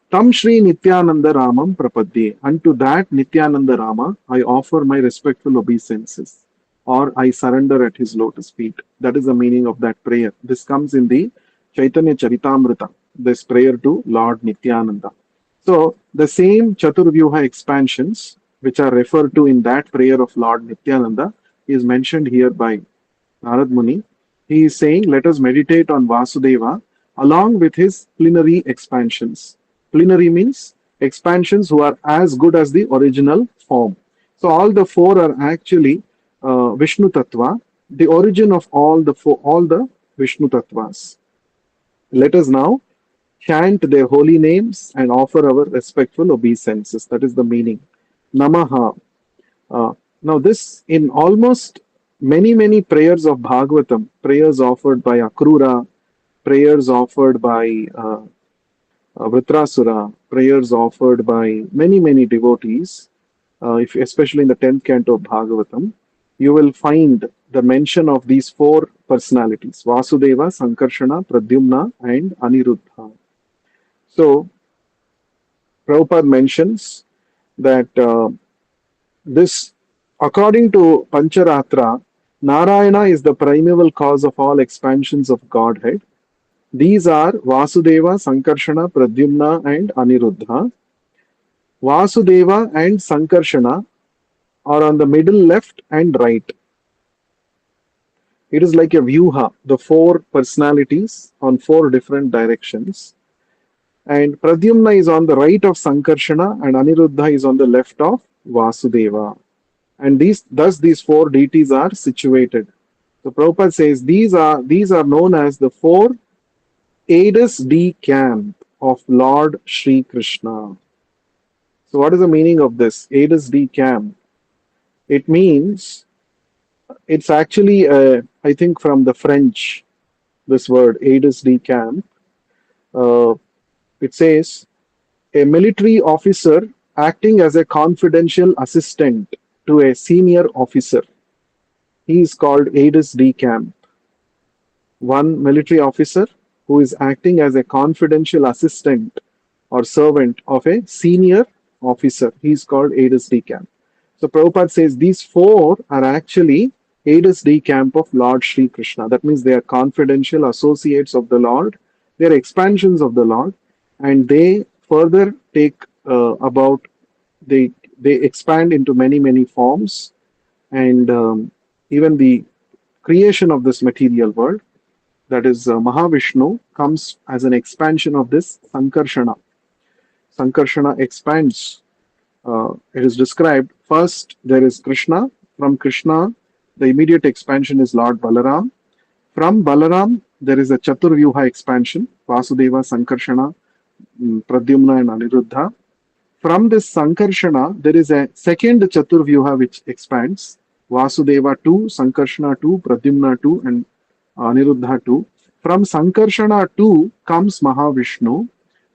Tam Shri Nityananda Ramam Prapadye. Unto that Nityananda Rama, I offer my respectful obeisances, or I surrender at his lotus feet. That is the meaning of that prayer. This comes in the Chaitanya Charitamrita, this prayer to Lord Nityananda. So, the same Chaturvyuha expansions, which are referred to in that prayer of Lord Nityananda, is mentioned here by Narad Muni. He is saying, let us meditate on Vasudeva along with his plenary expansions. Plenary means expansions who are as good as the original form. So all the four are actually Vishnu Tattva, the origin of all the Vishnu Tattvas. Let us now chant their holy names and offer our respectful obeisances. That is the meaning. Namaha. Uh, Now, this in almost many prayers of Bhagavatam, prayers offered by Akrura, prayers offered by Vritrasura, prayers offered by many devotees, if, especially in the 10th canto of Bhagavatam, you will find the mention of these four personalities Vasudeva, Sankarshana, Pradyumna, and Aniruddha. So, Prabhupada mentions that this, according to Pancharatra, Narayana is the primeval cause of all expansions of Godhead. These are Vasudeva, Sankarshana, Pradyumna, and Aniruddha. Vasudeva and Sankarshana are on the middle left and right. It is like a vyuha, the four personalities on four different directions. And Pradyumna is on the right of Sankarshana, and Aniruddha is on the left of Vasudeva. And these four deities are situated. So Prabhupada says these are known as the four Aedes D camp of Lord Sri Krishna. So what is the meaning of this Aedes D camp? It means it's actually I think from the French, this word Aedes D camp. Uh, it says a military officer acting as a confidential assistant to a senior officer. He is called Aedes D camp. One military officer who is acting as a confidential assistant or servant of a senior officer. He is called Aedes D camp. So Prabhupada says these four are actually Aedes D camp of Lord Sri Krishna. That means they are confidential associates of the Lord. They are expansions of the Lord, and they further take about they expand into many forms, and even the creation of this material world, that is Mahavishnu, comes as an expansion of this Sankarshana. Sankarshana expands. It is described first there is Krishna. From Krishna, the immediate expansion is Lord Balaram. From Balaram, there is a Chaturvyuha expansion Vasudeva, Sankarshana, Pradyumna, and Aniruddha. From this Sankarshana, there is a second Chaturvyuha which expands Vasudeva 2, Sankarshana 2, Pradyumna 2, and Aniruddha 2. From Sankarshana 2 comes Mahavishnu.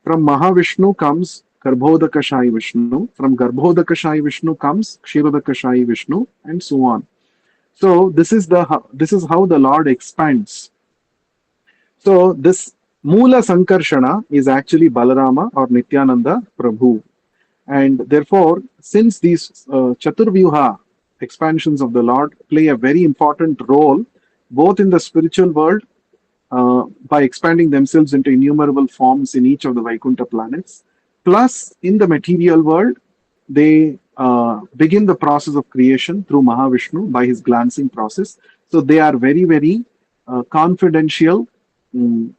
From Mahavishnu comes Garbhodakashai Vishnu. From Garbhodakashai Vishnu comes Kshirodakashai Vishnu, and so on. So this is how the Lord expands. So this Mula Sankarshana is actually Balarama or Nityananda Prabhu. And therefore, since these Chaturvyuha expansions of the Lord play a very important role both in the spiritual world by expanding themselves into innumerable forms in each of the Vaikuntha planets, plus in the material world, they begin the process of creation through Mahavishnu by his glancing process. So they are very confidential. mm,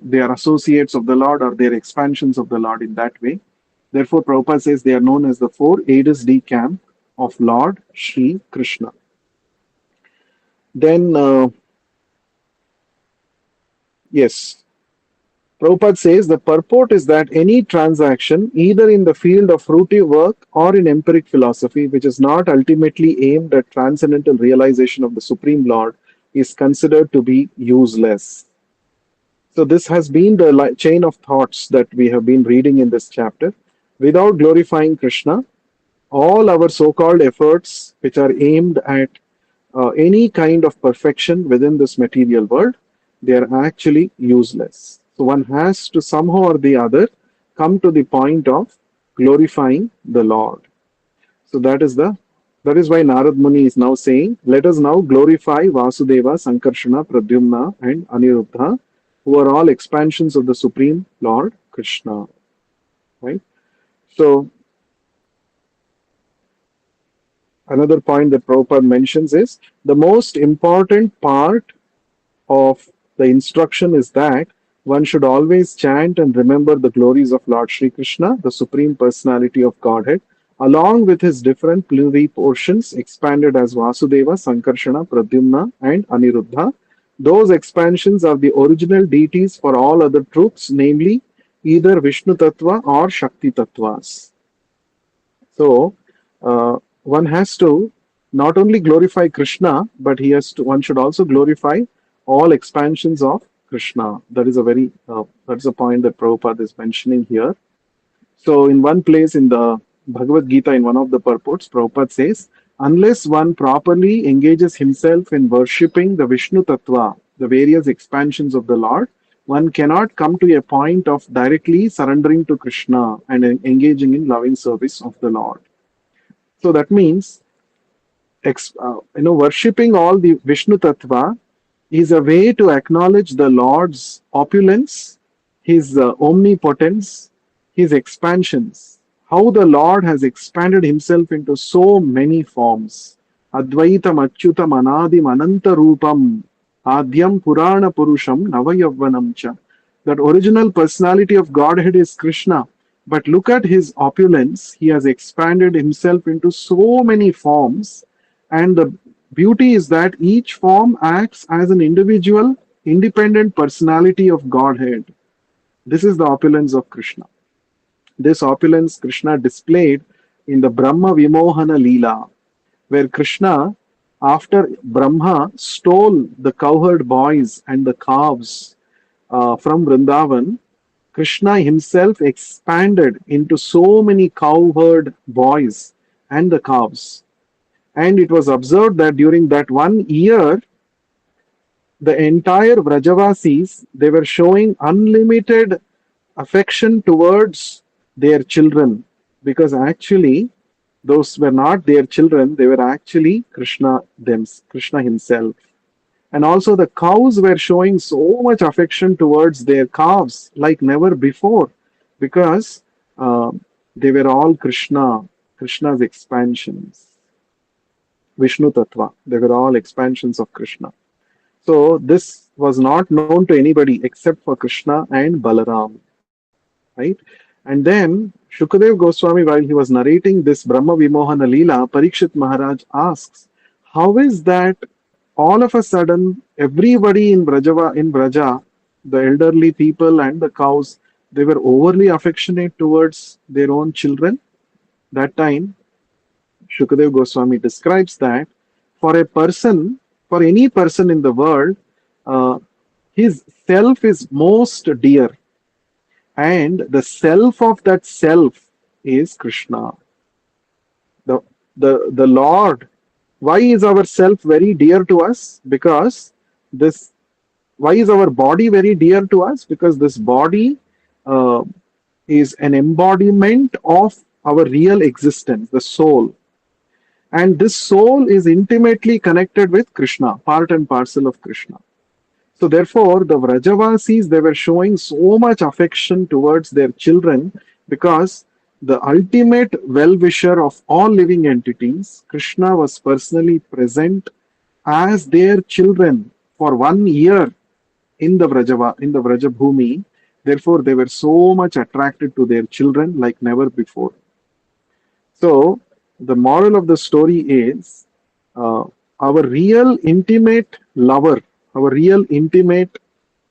they are associates of the Lord or they are expansions of the Lord in that way. Therefore, Prabhupada says they are known as the four Aedes D camp of Lord Sri Krishna. Then, yes, Prabhupada says the purport is that any transaction, either in the field of fruitive work or in empiric philosophy, which is not ultimately aimed at transcendental realization of the Supreme Lord, is considered to be useless. So, this has been the chain of thoughts that we have been reading in this chapter. Without glorifying Krishna, all our so-called efforts which are aimed at any kind of perfection within this material world, they are actually useless. So one has to somehow or the other come to the point of glorifying the Lord. So that is why Narad Muni is now saying, let us now glorify Vasudeva, Sankarshana, Pradyumna, and Aniruddha, who are all expansions of the Supreme Lord Krishna. Right? So Another point that Prabhupada mentions is the most important part of the instruction is that one should always chant and remember the glories of Lord Sri Krishna, the Supreme Personality of Godhead, along with his different pluri portions expanded as Vasudeva, Sankarshana, Pradyumna, and Aniruddha. Those expansions are the original deities for all other truths, namely either Vishnu Tattva or Shakti Tattvas. So one has to not only glorify Krishna, but he has to. One should also glorify all expansions of Krishna. That is a very that's a point that Prabhupada is mentioning here. So in one place in the Bhagavad Gita, in one of the purports, Prabhupada says, unless one properly engages himself in worshipping the Vishnu Tattva, the various expansions of the Lord, one cannot come to a point of directly surrendering to Krishna and engaging in loving service of the Lord. So that means, worshipping all the Vishnu Tattva is a way to acknowledge the Lord's opulence, his omnipotence, his expansions, how the Lord has expanded himself into so many forms. Advaitam Achyutam Anadim Ananta Rupam Adyam Purana Purusham Navayavvanam Cha. That original personality of Godhead is Krishna. But look at his opulence. He has expanded himself into so many forms, and the beauty is that each form acts as an individual, independent personality of Godhead. This is the opulence of Krishna. This opulence Krishna displayed in the Brahma Vimohana Leela, where Krishna, after Brahma stole the cowherd boys and the calves from Vrindavan, Krishna himself expanded into so many cowherd boys and the calves. And it was observed that during that 1 year, the entire Vrajavasis, they were showing unlimited affection towards their children, because actually those were not their children, they were actually Krishna himself. And also the cows were showing so much affection towards their calves like never before, because uh, they were all Krishna's expansions. Vishnu Tattva, they were all expansions of Krishna. So this was not known to anybody except for Krishna and Balaram, right? And then Shukadev Goswami, while he was narrating this Brahma Vimohana Leela, Parikshit Maharaj asks, how is that all of a sudden everybody in Braja, the elderly people and the cows, they were overly affectionate towards their own children? That time, Shukadev Goswami describes that for a person, for any person in the world, uh, his self is most dear, and the self of that self is Krishna. The, the Lord. Why is our self very dear to us? Because this. Why is our body very dear to us? Because this body uh, is an embodiment of our real existence, the soul. And this soul is intimately connected with Krishna, part and parcel of Krishna. So therefore, the Vrajavasis, they were showing so much affection towards their children, because the ultimate well-wisher of all living entities, Krishna was personally present as their children for 1 year in the Vrajabhumi. Therefore, they were so much attracted to their children like never before. So, the moral of the story is, uh, our real intimate lover, our real intimate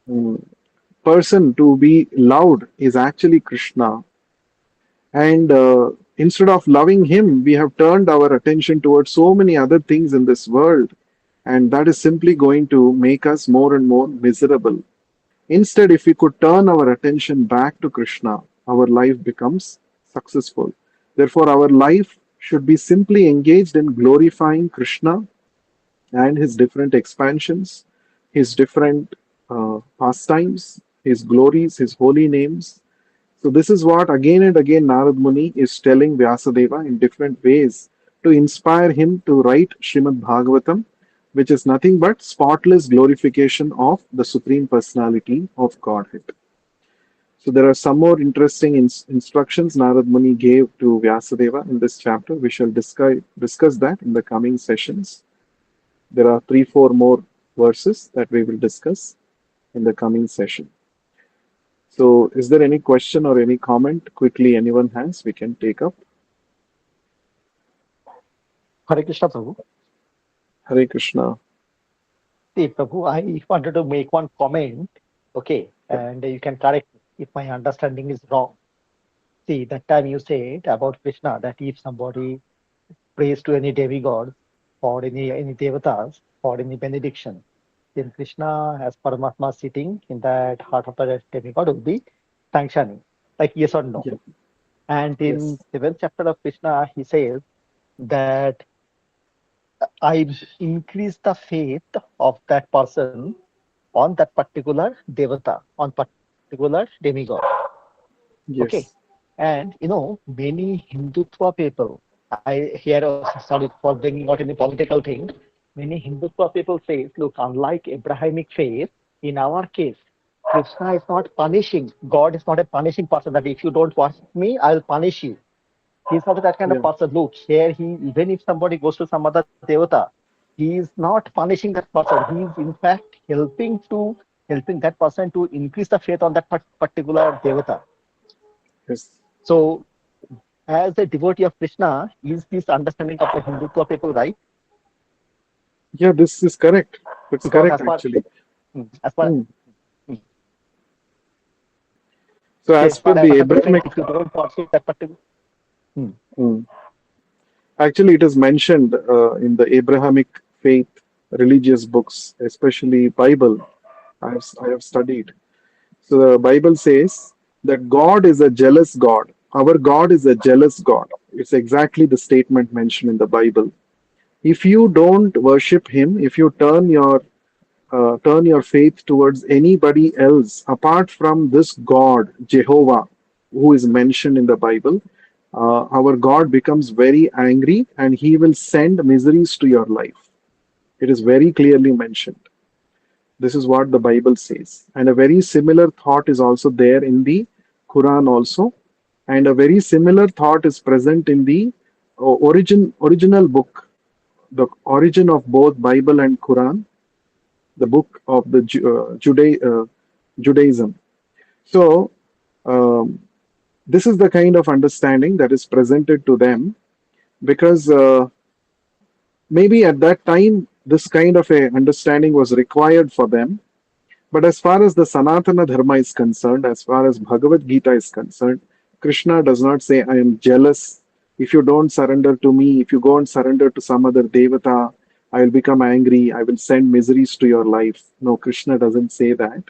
mm, person to be loved is actually Krishna. And instead of loving Him, we have turned our attention towards so many other things in this world. And that is simply going to make us more and more miserable. Instead, if we could turn our attention back to Krishna, our life becomes successful. Therefore, our life should be simply engaged in glorifying Krishna and his different expansions, his different pastimes, his glories, his holy names. So, this is what again and again Narad Muni is telling Vyasadeva in different ways to inspire him to write Srimad Bhagavatam, which is nothing but spotless glorification of the Supreme Personality of Godhead. So there are some more interesting instructions Narad Muni gave to Vyasadeva in this chapter. We shall discuss that in the coming sessions. There are 3, 4 more verses that we will discuss in the coming session. So is there any question or any comment quickly anyone has we can take up? Hare Krishna, Prabhu. Hare Krishna. See, Prabhu, I wanted to make one comment. Okay, Yeah, and you can correct me if my understanding is wrong. See, that time you said about Krishna that if somebody prays to any demigod or any devatas for any benediction, then Krishna, as Paramatma sitting in that heart of the demigod, will be sanctioning, like yes or no. yeah, And in yes, 7th chapter of Krishna, he says that I increase the faith of that person on that particular devata, on particular demigod. Okay. yes, And many Hindutva people, I here, sorry for bringing out any political thing, many Hindutva people say, look, unlike Abrahamic faith, in our case, Krishna is not punishing. God is not a punishing person that if you don't worship me, I'll punish you. He's not that kind of yeah, person. Look, here he even if somebody goes to some other devata, he is not punishing that person. He is in fact helping that person to increase the faith on that particular devata. yes. So, as a devotee of Krishna, is this understanding of the Hindutva people right? Yeah, this is correct. It's Because correct actually. as far Hmm. mm, So see, as as far per as the I'm concerned, Abrahamic, if you don't worship that particular, mm, hmm, actually it is mentioned in the Abrahamic faith religious books, especially Bible. I have studied. So the Bible says that God is a jealous God. Our God is a jealous God. It's exactly the statement mentioned in the Bible. If you don't worship Him, if you turn your faith towards anybody else apart from this God, Jehovah, who is mentioned in the Bible, our God becomes very angry and He will send miseries to your life. It is very clearly mentioned. This is what the Bible says. And a very similar thought is also there in the Quran also. And a very similar thought is present in the original book, the origin of both Bible and Quran, the book of the Judaism. So um, this is the kind of understanding that is presented to them because maybe at that time this kind of a understanding was required for them. But as far as the Sanatana Dharma is concerned, as far as Bhagavad Gita is concerned, Krishna does not say, I am jealous. If you don't surrender to me, if you go and surrender to some other Devata, I will become angry. I will send miseries to your life. No, Krishna doesn't say that.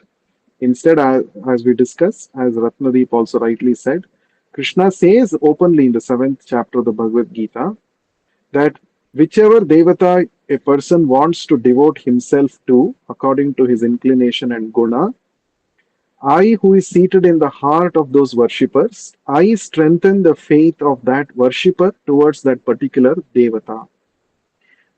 Instead, as we discussed, as Ratnadeep also rightly said, Krishna says openly in the 7th chapter of the Bhagavad Gita that whichever devata a person wants to devote himself to according to his inclination and guna, I who is seated in the heart of those worshippers, I strengthen the faith of that worshipper towards that particular devata.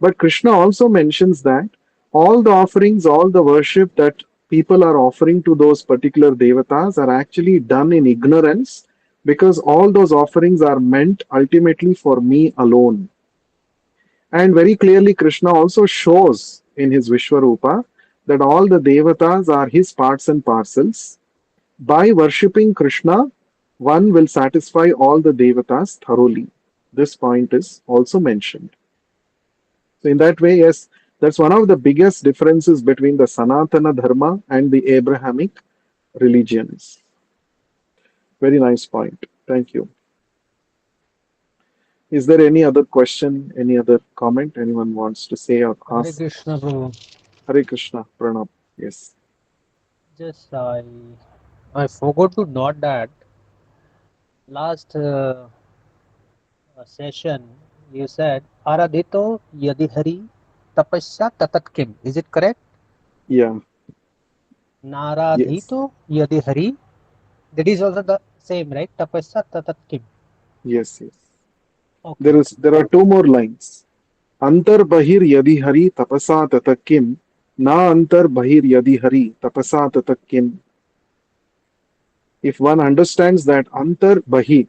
But Krishna also mentions that all the offerings, all the worship that people are offering to those particular devatas are actually done in ignorance because all those offerings are meant ultimately for me alone. And very clearly, Krishna also shows in his Vishwarupa that all the devatas are his parts and parcels. By worshipping Krishna, one will satisfy all the devatas thoroughly. This point is also mentioned. So, in that way, yes, that's one of the biggest differences between the Sanatana Dharma and the Abrahamic religions. Very nice point. Thank you. Is there any other question, any other comment anyone wants to say or Hare ask? Krishna, Prabhu. Hare Krishna, Pranab. Yes. Just I forgot to note that last session you said Aradhito Yadihari Tapasya Tatat Kim. Is it correct? Yeah. Yes. Naradhito Yadihari. That is also the same, right? Tapasya Tatat Kim. Yes. Yes. Okay, okay. There are two more lines. Antar bahir yadi hari tapasa tatakim na antar bahir yadi hari tapasa tatakim. If one understands that antar bahir,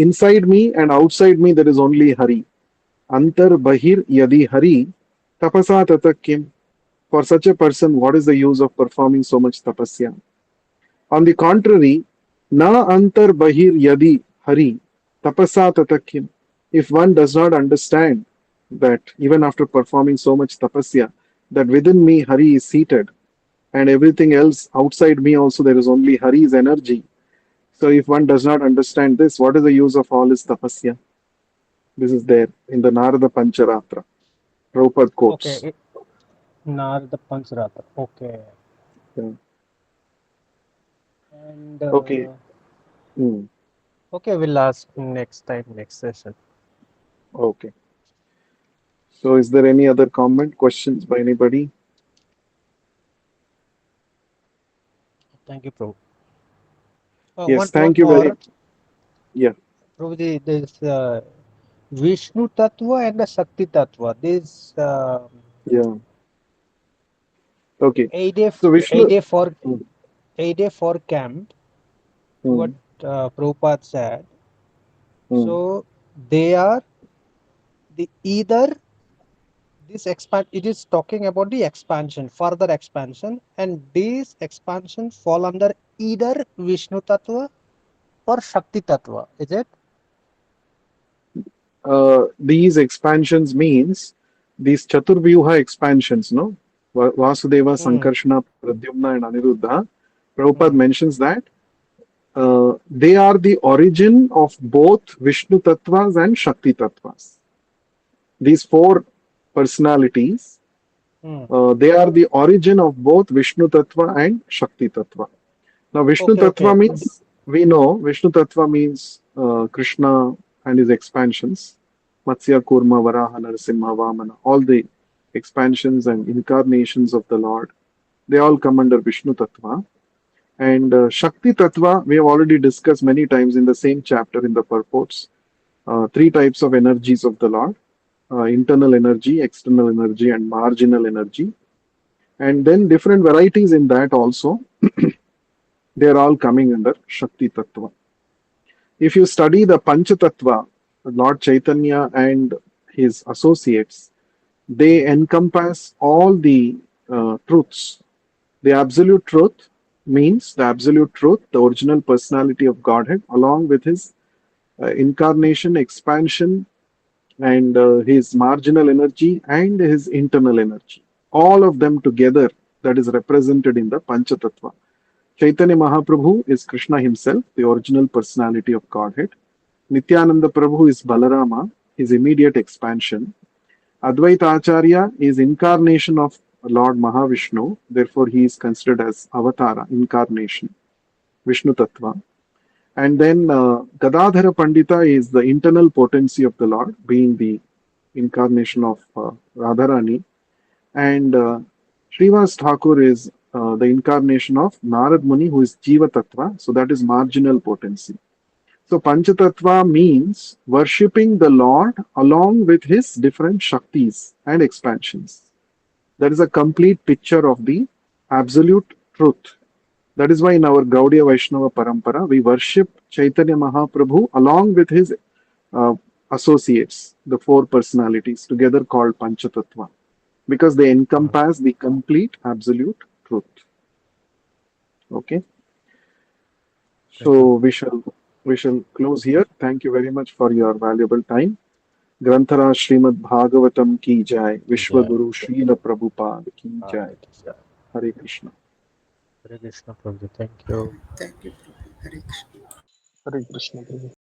inside me and outside me there is only Hari. Antar bahir yadi Hari, tapasa tata kim. For such a person, what is the use of performing so much tapasya? On the contrary, na antar bahir yadi Hari, tapasa tata kim. If one does not understand that even after performing so much tapasya, that within me Hari is seated, and everything else outside me also there is only Hari's energy. So if one does not understand this, what is the use of all his tapasya? This is there in the Narada Pancharatra. Prabhupada Okay, quotes. Narada Pancharatra. Okay. Yeah. And Okay. Hmm. okay, we'll ask next time, next session. Okay. So is there any other comment, questions by anybody? Thank you, Prabhu. Yes, One thank you very more. much. Yeah. Prabhuji, there's Vishnu Tattva and the Shakti Tattva. This Yeah. Okay. a day, So a Vishnu. day for Hmm. a day for camp. Hmm. What Prabhupada said. Hmm. So they are the either this expand. It is talking about the expansion, further expansion, and these expansions fall under either Vishnu Tattva or Shakti Tattva. Is it? These expansions means these Chaturvyuha expansions, no? Vasudeva, Hmm. Sankarshana, Pradyumna, and Aniruddha. Prabhupada Hmm. mentions that they are the origin of both Vishnu Tattvas and Shakti Tattvas. These four personalities, Hmm. they are the origin of both Vishnu Tattva and Shakti Tattva. Now, Vishnu Okay. Tattva Okay. means, we know Vishnu Tattva means Krishna and his expansions, Matsya, Kurma, Varaha, Narasimha, Vamana, all the expansions and incarnations of the Lord, they all come under Vishnu Tattva. And Shakti Tattva, we have already discussed many times in the same chapter in the purports. Three types of energies of the Lord: internal energy, external energy, and marginal energy. And then different varieties in that also, they are all coming under Shakti Tattva. If you study the Pancha Tattva, Lord Chaitanya and his associates, they encompass all the truths. The absolute truth means the absolute truth, the original personality of Godhead, along with his incarnation, expansion, and his marginal energy and his internal energy. All of them together, that is represented in the Panchatattva. Chaitanya Mahaprabhu is Krishna himself, the original personality of Godhead. Nityananda Prabhu is Balarama, his immediate expansion. Advaita Acharya is incarnation of Lord Mahavishnu, therefore he is considered as Avatara, incarnation, Vishnu Tattva. And then Gadadhara Pandita is the internal potency of the Lord, being the incarnation of Radharani. And Srivas Thakur is the incarnation of Narad Muni, who is Jiva Tattva, so that is marginal potency. So Panchatattva means worshipping the Lord along with his different Shaktis and expansions. That is a complete picture of the absolute truth. That is why in our Gaudiya Vaishnava Parampara, we worship Chaitanya Mahaprabhu along with his uh, associates, the four personalities, together called Panchatattva, because they encompass the complete absolute truth. Okay, Thank you. so we shall close here. Thank you very much for your valuable time. ग्रंथरा Shrimad Bhagavatam की जय, विश्व Jai. गुरु श्रील प्रभुपाद की जय. Hare Krishna. Hare Krishna. Hare Krishna, Prabhuji. Thank you. Thank you, Prabhu. Hare Krishna. Hare Krishna.